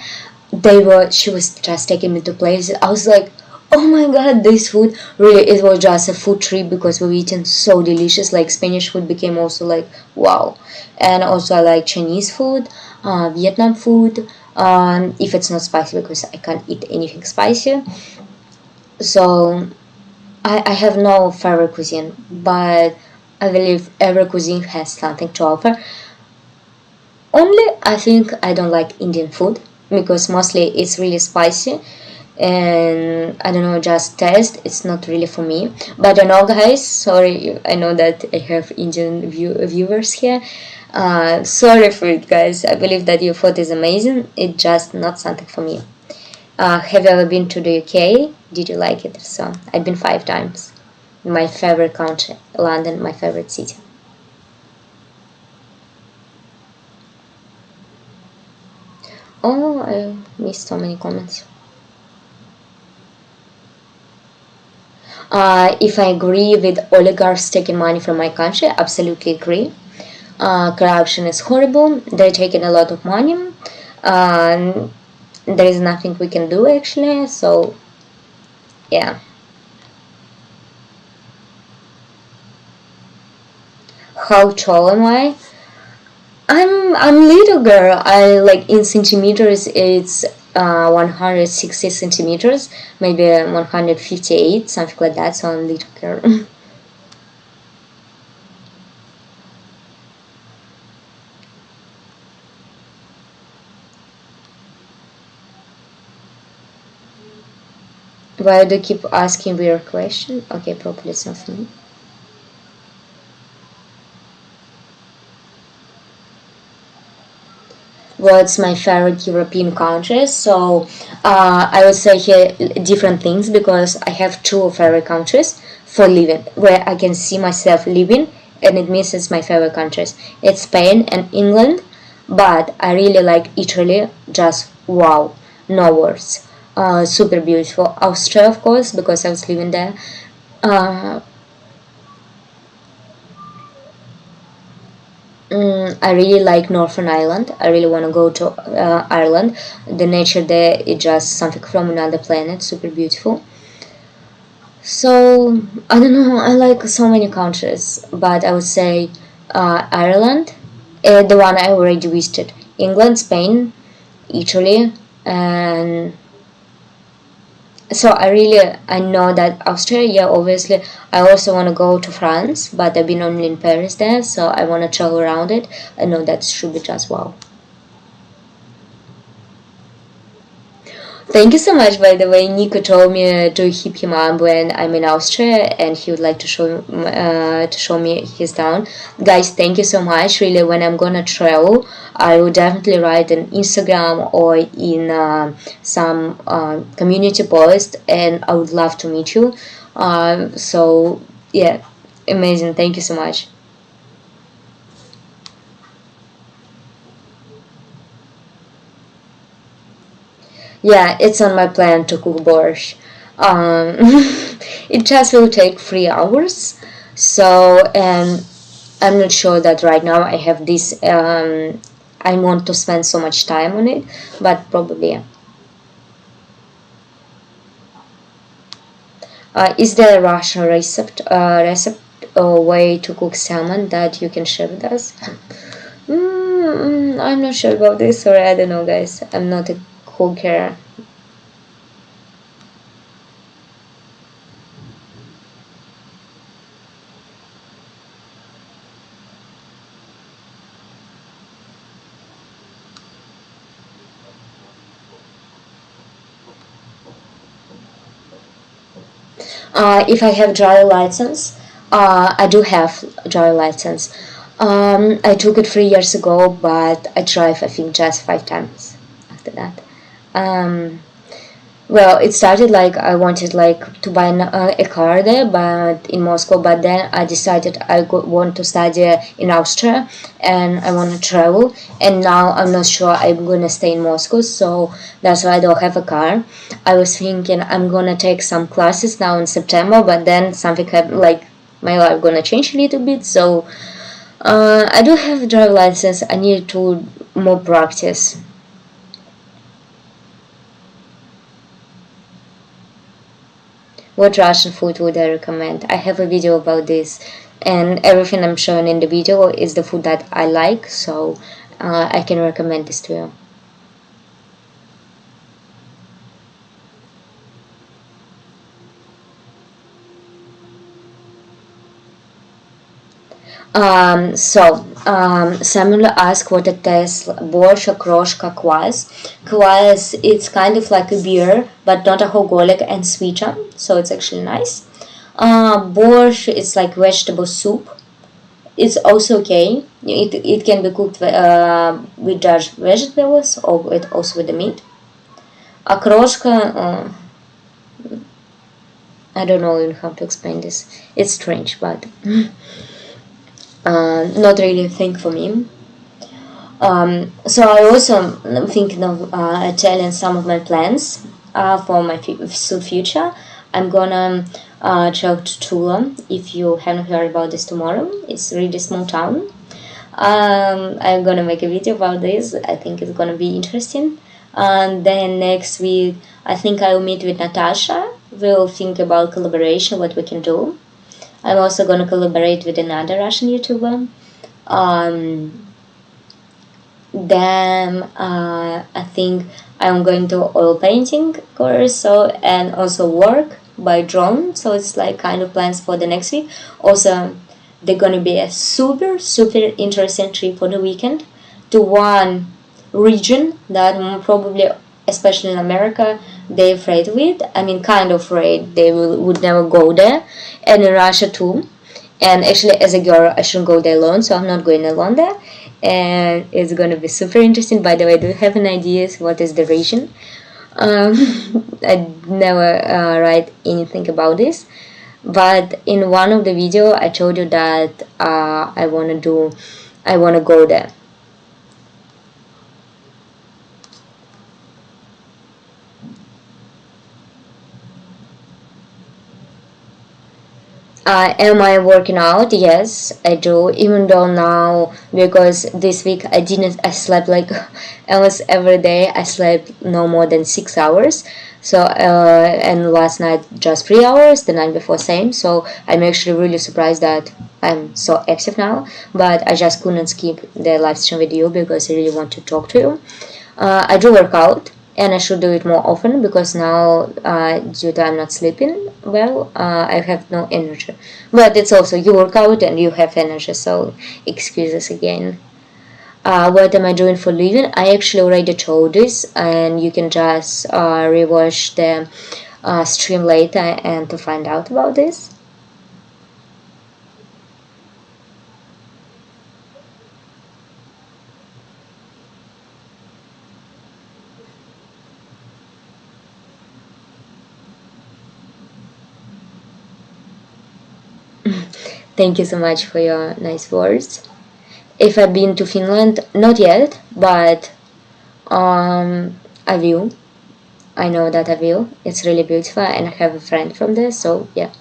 Speaker 1: she was just taking me to places. I was like, oh my god, this food really, it was just a food trip because we were eating so delicious. Like Spanish food became also like wow. And also I like Chinese food, Vietnam food, if it's not spicy, because I can't eat anything spicy. So I have no favorite cuisine, but I believe every cuisine has something to offer. Only I think I don't like Indian food because mostly it's really spicy, and I don't know, just taste, it's not really for me. But I know, guys, sorry, I know that I have Indian viewers here. Sorry for it, guys. I believe that your food is amazing. It's just not something for me. Have you ever been to the UK? Did you like it? So I've been 5 times. My favorite country, London, my favorite city. Oh, I missed so many comments. If I agree with oligarchs taking money from my country, absolutely agree. Corruption is horrible. They're taking a lot of money. Uh, there is nothing we can do actually. So, yeah. How tall am I? I'm little girl. I like in centimeters. It's 160 centimeters, maybe 158, something like that. So I'm little girl. Why do you keep asking weird question? Okay, probably it's not for me. What's my favorite European country? So I would say here different things, because I have two favorite countries for living where I can see myself living, and it means it's my favorite countries. It's Spain and England, but I really like Italy. Just wow, no words. Super beautiful. Austria, of course, because I was living there. Uh, I really like Northern Ireland. I really want to go to Ireland. The nature there is just something from another planet, super beautiful. So, I don't know, I like so many countries, but I would say Ireland, the one I already visited, England, Spain, Italy, and so I know that Austria, yeah, obviously. I also want to go to France, but I've been only in Paris there, so I want to travel around it. I know that should be just wow. Thank you so much, by the way. Nico told me to hit him up when I'm in Austria, and he would like to show me his town. Guys, thank you so much. Really, when I'm gonna travel, I will definitely write an Instagram or in some community post, and I would love to meet you. So yeah, amazing. Thank you so much. Yeah, it's on my plan to cook borscht. Um, it just will take 3 hours. So, and I'm not sure that right now I have this. I want to spend so much time on it, but probably. Yeah. Is there a Russian recipe or way to cook salmon that you can share with us? I'm not sure about this. Sorry, I don't know, guys. I'm not a cooker. If I have driver license, I do have driver license. I took it 3 years ago, but I drive I think just 5 times after that. Um, well, it started like I wanted like to buy a car there, but in Moscow. But then I decided want to study in Austria, and I want to travel. And now I'm not sure I'm gonna stay in Moscow, so that's why I don't have a car. I was thinking I'm gonna take some classes now in September, but then something happened, like my life gonna change a little bit. So I do have a driver license. I need to more practice. What Russian food would I recommend? I have a video about this, and everything I'm showing in the video is the food that I like, so I can recommend this to you. Samuel asked what it tastes борщ, окрошка, kvass. Kvass, it's kind of like a beer, but not alcoholic and sweeter, so it's actually nice. Борщ, it's like vegetable soup. It's also okay. It can be cooked with just vegetables or also with the meat. Окрошка, I don't know even how to explain this. It's strange, but not really a thing for me. So I also thinking of telling some of my plans for my future. I'm gonna travel to Tula. If you haven't heard about this tomorrow, it's a really small town. I'm gonna make a video about this. I think it's gonna be interesting. And then next week, I think I'll meet with Natasha. We'll think about collaboration, what we can do. I'm also gonna collaborate with another Russian YouTuber. Then I think I'm going to oil painting course, so and also work by drone. So it's like kind of plans for the next week. Also, they're gonna be a super interesting trip for the weekend to one region that probably, especially in America, they're afraid with. I mean, kind of afraid they would never go there, and in Russia too. And actually, as a girl, I shouldn't go there alone, so I'm not going alone there. And it's gonna be super interesting. By the way, do you have an idea what is the region? I never write anything about this, but in one of the video, I told you that I wanna go there. Am I working out? Yes, I do. Even though now, because this week I slept like almost every day. I slept no more than 6 hours. So, and last night just 3 hours, the night before same. So I'm actually really surprised that I'm so active now. But I just couldn't skip the live stream with you because I really want to talk to you. I do work out, and I should do it more often because now, due to I'm not sleeping well, I have no energy. But it's also you work out and you have energy, so excuses again. What am I doing for living? I actually already told this, and you can just rewatch the stream later and to find out about this. Thank you so much for your nice words. If I've been to Finland, not yet, but I will. I know that I will. It's really beautiful, and I have a friend from there, so yeah,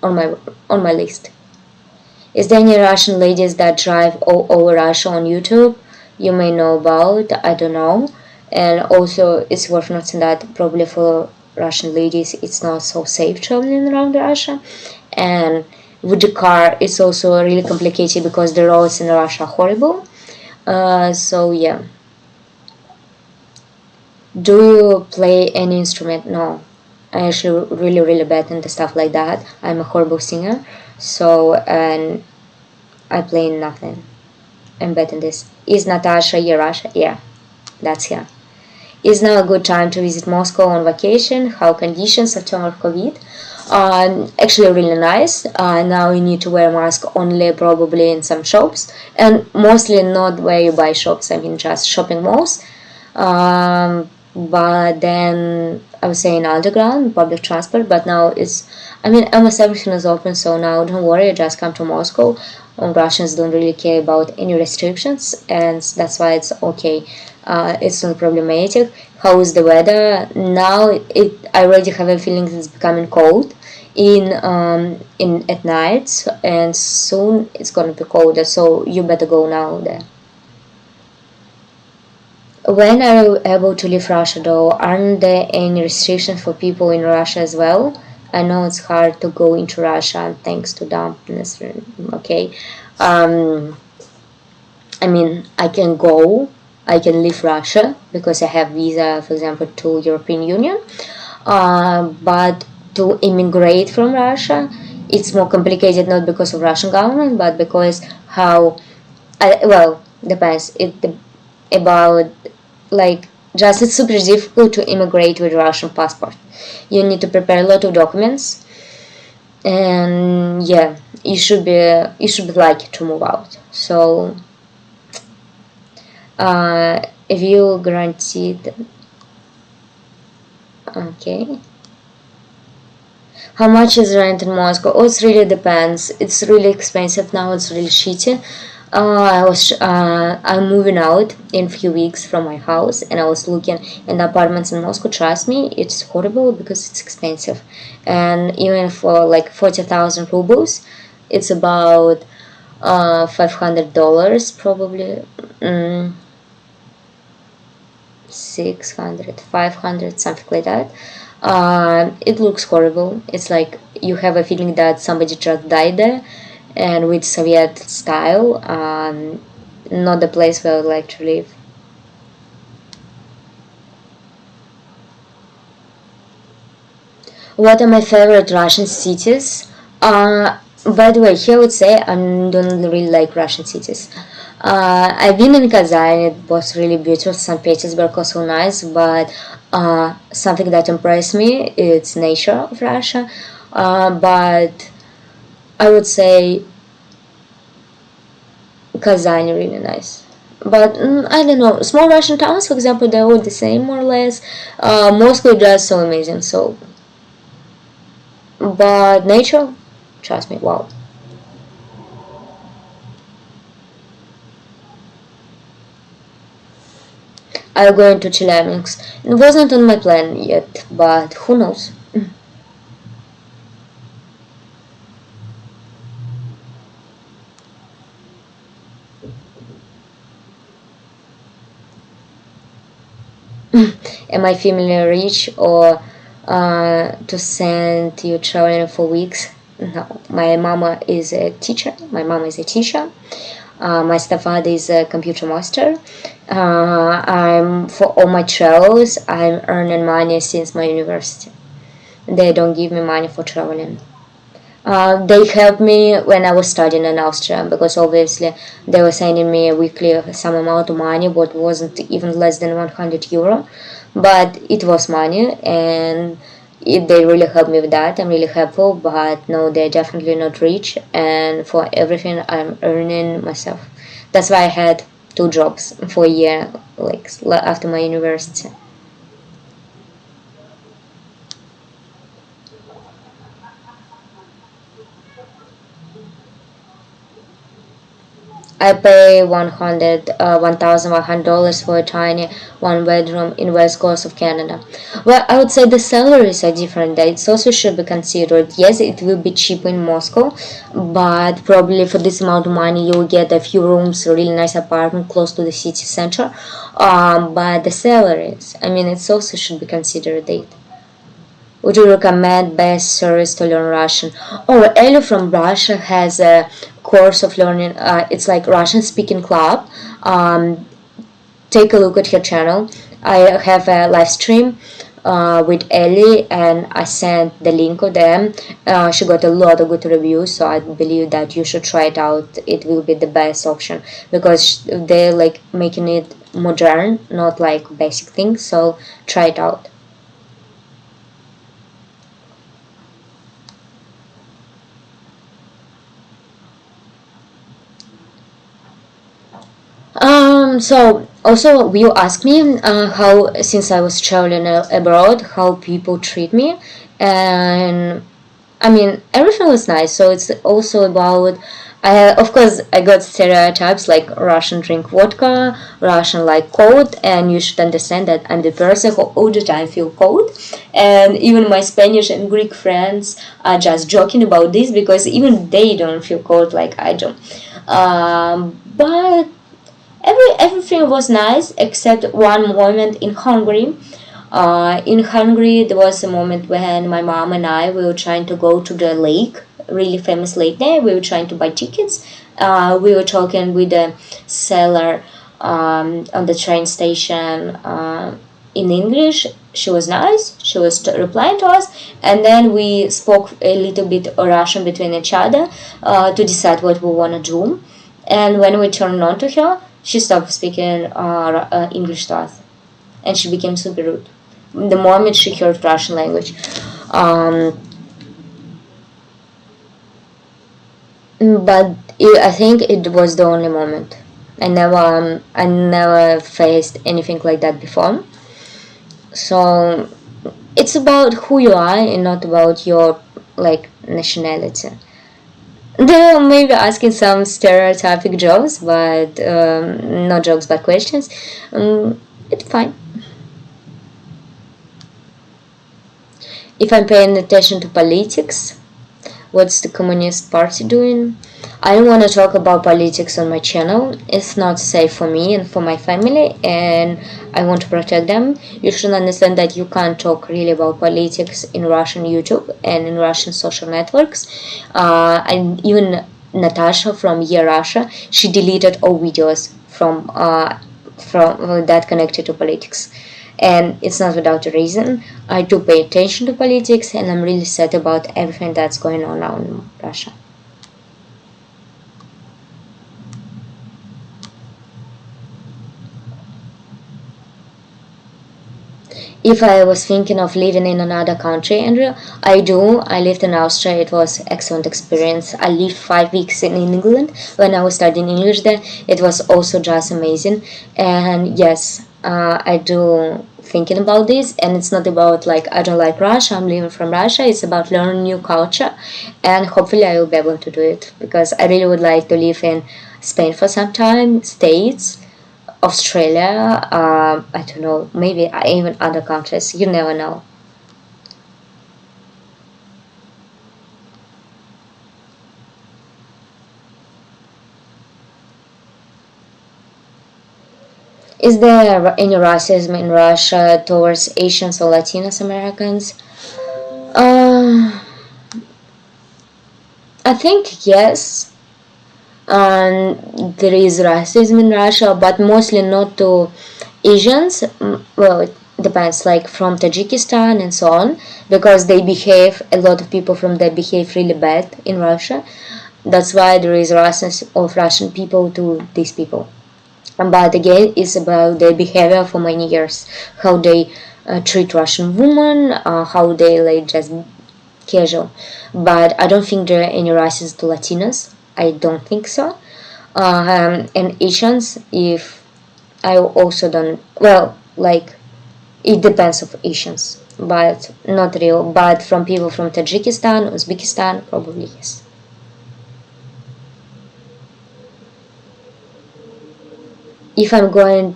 Speaker 1: on my list. Is there any Russian ladies that drive all over Russia on YouTube? You may know about. I don't know. And also, it's worth noting that probably for Russian ladies, it's not so safe traveling around Russia. And with the car, it's also really complicated because the roads in Russia are horrible. So yeah. Do you play any instrument? No. I actually really bad in the stuff like that. I'm a horrible singer. So and I play nothing. I'm bad in this. Is Natasha here, Russia? Yeah, that's here. Is now a good time to visit Moscow on vacation? How conditions after COVID? Actually, really nice. Now you need to wear a mask only probably in some shops, and mostly not where you buy shops. I mean, just shopping malls. But then I was saying underground, public transport. But now it's, I mean, almost everything is open. So now don't worry, just come to Moscow. Russians don't really care about any restrictions, and that's why it's okay. It's not problematic. How is the weather now? I already have a feeling it's becoming cold in at night, and soon it's gonna be colder. So you better go now there. When are you able to leave Russia though? Aren't there any restrictions for people in Russia as well? I know it's hard to go into Russia thanks to dampness. Okay. Um, I mean, I can leave Russia because I have visa, for example, to European Union. But to immigrate from Russia, it's more complicated not because of Russian government, but because how, well, depends. About like just it's super difficult to immigrate with Russian passport. You need to prepare a lot of documents, and yeah, you should be lucky to move out. So if you guaranteed, okay. How much is rent in Moscow? Oh, it really depends. It's really expensive now. It's really shitty. I'm moving out in a few weeks from my house, and I was looking in the apartments in Moscow. Trust me, it's horrible because it's expensive, and even for like 40,000 rubles, it's about $500 probably. 600, 500, something like that. It looks horrible. It's like you have a feeling that somebody just died there, and with Soviet style, not the place where I would like to live. What are my favorite Russian cities? By the way, here I would say I don't really like Russian cities. I've been in Kazan, it was really beautiful. St. Petersburg was so nice, but something that impressed me is nature of Russia. But I would say Kazan really nice. But I don't know, small Russian towns, for example, they're all the same more or less. Moscow is just so amazing. So, but nature, trust me, wow. I'm going to Chelyabinsk. It wasn't on my plan yet, but who knows? Am I family rich or to send you traveling for weeks? No, my mama is a teacher. My mom is a teacher. My stepfather is a computer master. I'm for all my travels. I'm earning money since my university. They don't give me money for traveling. They helped me when I was studying in Austria because obviously they were sending me weekly some amount of money, but wasn't even less than 100 euro. But it was money, and they really helped me with that. I'm really helpful, but no, they're definitely not rich, and for everything I'm earning myself. That's why I had two jobs for a year, like after my university. I pay $1,100 for a tiny one bedroom in West Coast of Canada. Well, I would say the salaries are different. It also should be considered. Yes, it will be cheaper in Moscow, but probably for this amount of money you'll get a few rooms, a really nice apartment close to the city center. But the salaries, I mean, it also should be considered. Would you recommend best service to learn Russian? Oh, Elio from Russia has a course of learning. It's like Russian speaking club. Take a look at her channel. I have a live stream with Ellie, and I sent the link of them. She got a lot of good reviews, so I believe that you should try it out. It will be the best option because they're like making it modern, not like basic things. So try it out. So also you asked me how, since I was traveling abroad, how people treat me, and I mean everything was nice. So it's also about, of course, I got stereotypes like Russian drink vodka, Russian like cold, and you should understand that I'm the person who all the time feel cold, and even my Spanish and Greek friends are just joking about this because even they don't feel cold like I do. But everything was nice except one moment in Hungary. In Hungary, there was a moment when my mom and I we were trying to go to the lake, really famous lake there. We were trying to buy tickets. We were talking with the seller on the train station in English. She was nice. She was replying to us, and then we spoke a little bit Russian between each other to decide what we want to do. And when we turned on to her, she stopped speaking English to us, and she became super rude the moment she heard Russian language. But I think it was the only moment. I never faced anything like that before. So it's about who you are and not about your like nationality. They were maybe asking some stereotypic jokes, but not jokes, but questions. It's fine. If I'm paying attention to politics, what's the Communist Party doing? I don't want to talk about politics on my channel. It's not safe for me and for my family, and I want to protect them. You should understand that you can't talk really about politics in Russian YouTube and in Russian social networks. And even Natasha from Year Russia, she deleted all videos from that connected to politics. And it's not without a reason. I do pay attention to politics, and I'm really sad about everything that's going on now in Russia. If I was thinking of living in another country, Andrew, I do. I lived in Austria. It was an excellent experience. I lived 5 weeks in England when I was studying English there. It was also just amazing. And yes, I do thinking about this, and it's not about like I don't like Russia, I'm leaving from Russia. It's about learning new culture, and hopefully I will be able to do it because I really would like to live in Spain for some time, States, Australia, I don't know, maybe even other countries. You never know. Is there any racism in Russia towards Asians or Latinos Americans? I think yes. There is racism in Russia, but mostly not to Asians. Well, it depends, like from Tajikistan and so on, because they behave. A lot of people from there behave really bad in Russia. That's why there is racism of Russian people to these people. But again, it's about their behavior for many years, how they treat Russian women, how they like just casual. But I don't think there are any racism to Latinos. I don't think so. And Asians, if I also don't, well, like it depends of Asians, but not real. But from people from Tajikistan, Uzbekistan, probably yes. if I'm going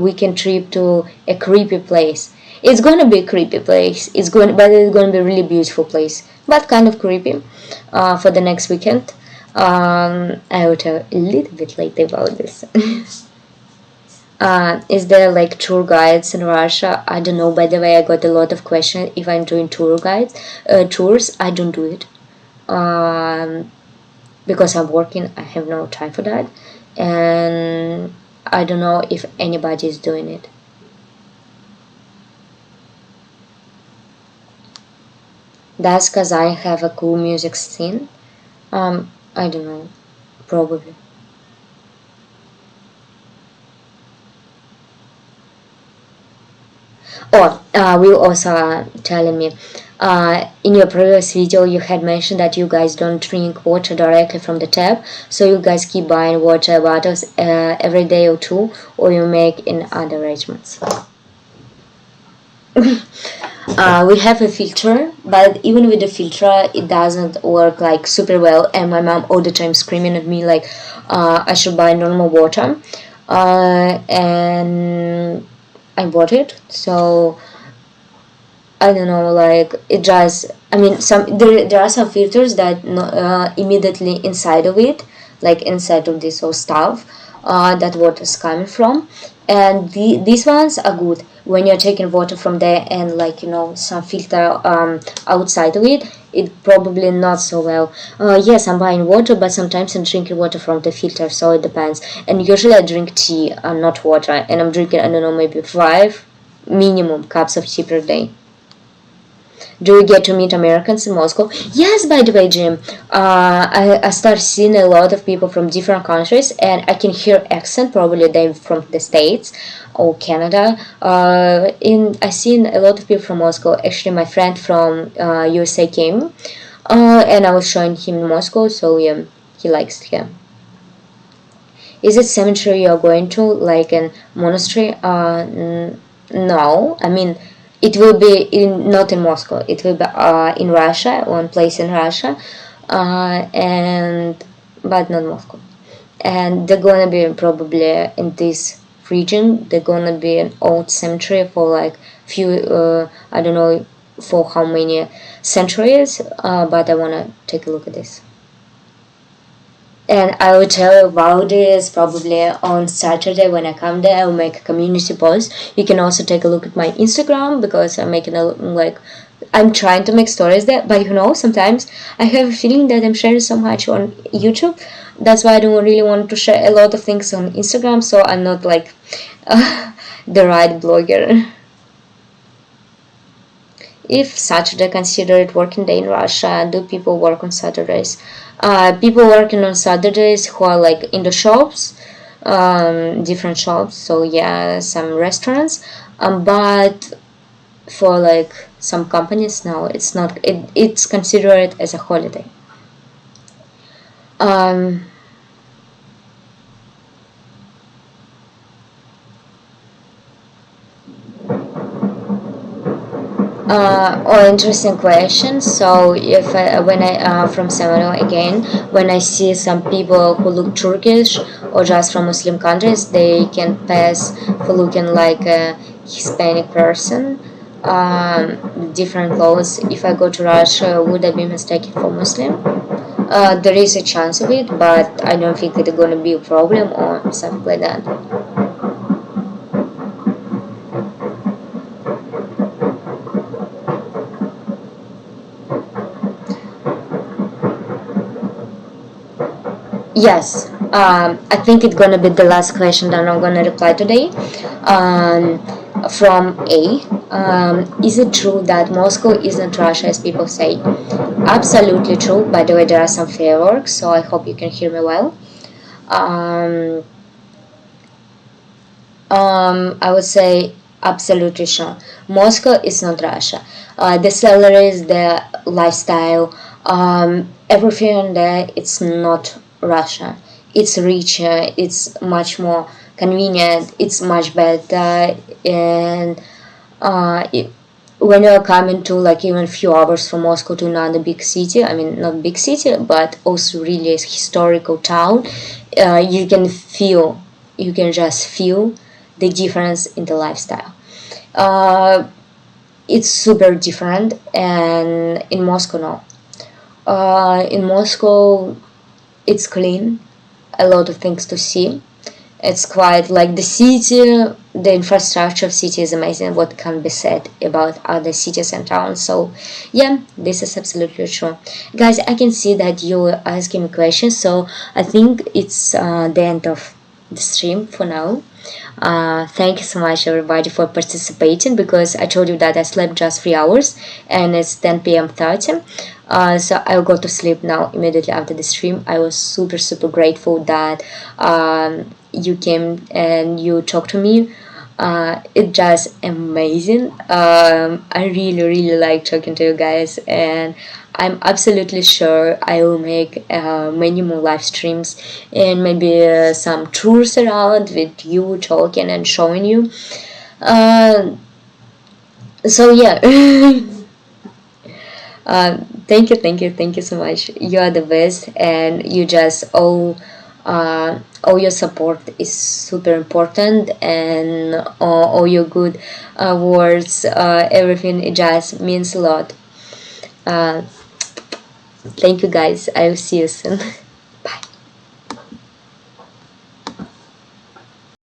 Speaker 1: weekend trip to a creepy place, it's gonna be a creepy place. But it's gonna be a really beautiful place, but kind of creepy. For the next weekend, I will tell a little bit later about this. Is there like tour guides in Russia? I don't know. By the way, I got a lot of questions if I'm doing tours. I don't do it. Because I'm working, I have no time for that, and I don't know if anybody is doing it. Does Kazan have a cool music scene? I don't know, probably. Oh, Will also telling me, in your previous video you had mentioned that you guys don't drink water directly from the tap, so you guys keep buying water bottles every day or two, or you make in other arrangements. We have a filter, but even with the filter it doesn't work like super well, and my mom all the time screaming at me like I should buy normal water, and I bought it. So I don't know, like it just, I mean, there are some filters that immediately inside of it, like inside of this whole stuff, that water is coming from, and these ones are good when you're taking water from there, and like some filter outside of it probably not so well. Yes, I'm buying water, but sometimes I'm drinking water from the filter, so it depends. And usually I drink tea, not water, and I'm drinking, I don't know, maybe 5 minimum cups of tea per day. Do you get to meet Americans in Moscow? Yes, by the way, Jim. I start seeing a lot of people from different countries, and I can hear accent. Probably they're from the States or Canada. I seen a lot of people from Moscow. Actually, my friend from USA came, and I was showing him Moscow. So yeah, he likes it here. Is it cemetery you're going to, like a monastery? No, I mean, it will be not in Moscow. It will be in Russia, one place in Russia, and but not Moscow. And they're gonna be probably in this region. They're gonna be an old cemetery for like few. I don't know for how many centuries, but I wanna take a look at this. And I will tell you about this probably on Saturday when I come there. I will make a community post. You can also take a look at my Instagram, because I'm making I'm trying to make stories there, but sometimes I have a feeling that I'm sharing so much on YouTube. That's why I don't really want to share a lot of things on Instagram, so I'm not like the right blogger. If Saturday considered working day in Russia, do people work on Saturdays? People working on Saturdays who are like in the shops, different shops. So yeah, some restaurants. But for like some companies, no, it's not. It's considered as a holiday. Interesting question. So if when I from Samuel again, when I see some people who look Turkish or just from Muslim countries, they can pass for looking like a Hispanic person. Different clothes. If I go to Russia, would I be mistaken for Muslim? There is a chance of it, but I don't think it's going to be a problem or something like that. Yes, I think it's gonna be the last question that I'm gonna reply today. From A, is it true that Moscow isn't Russia as people say? Absolutely true. By the way, there are some fireworks, so I hope you can hear me well. I would say absolutely sure. Moscow is not Russia. The salaries, the lifestyle, everything there, it's not Russia. It's richer, it's much more convenient, it's much better, and when you're coming to like even few hours from Moscow to another big city, I mean not big city, but also really a historical town, you can feel you can just feel the difference in the lifestyle. It's super different, and in Moscow, no. In Moscow, it's clean, a lot of things to see. It's quite like the city, the infrastructure of city is amazing. What can be said about other cities and towns? So yeah, this is absolutely true. Guys, I can see that you're asking me questions, so I think it's the end of the stream for now. Thank you so much everybody for participating, because I told you that I slept just 3 hours and it's 10 p.m. 30. So I'll go to sleep now immediately after the stream. I was super grateful that you came and you talked to me. It's just amazing. I really like talking to you guys, and I'm absolutely sure I will make many more live streams and maybe some tours around with you talking and showing you. So yeah. Thank you so much. You are the best, and you just all your support is super important, and all your good words, everything, it just means a lot. Thank you guys. I will see you soon.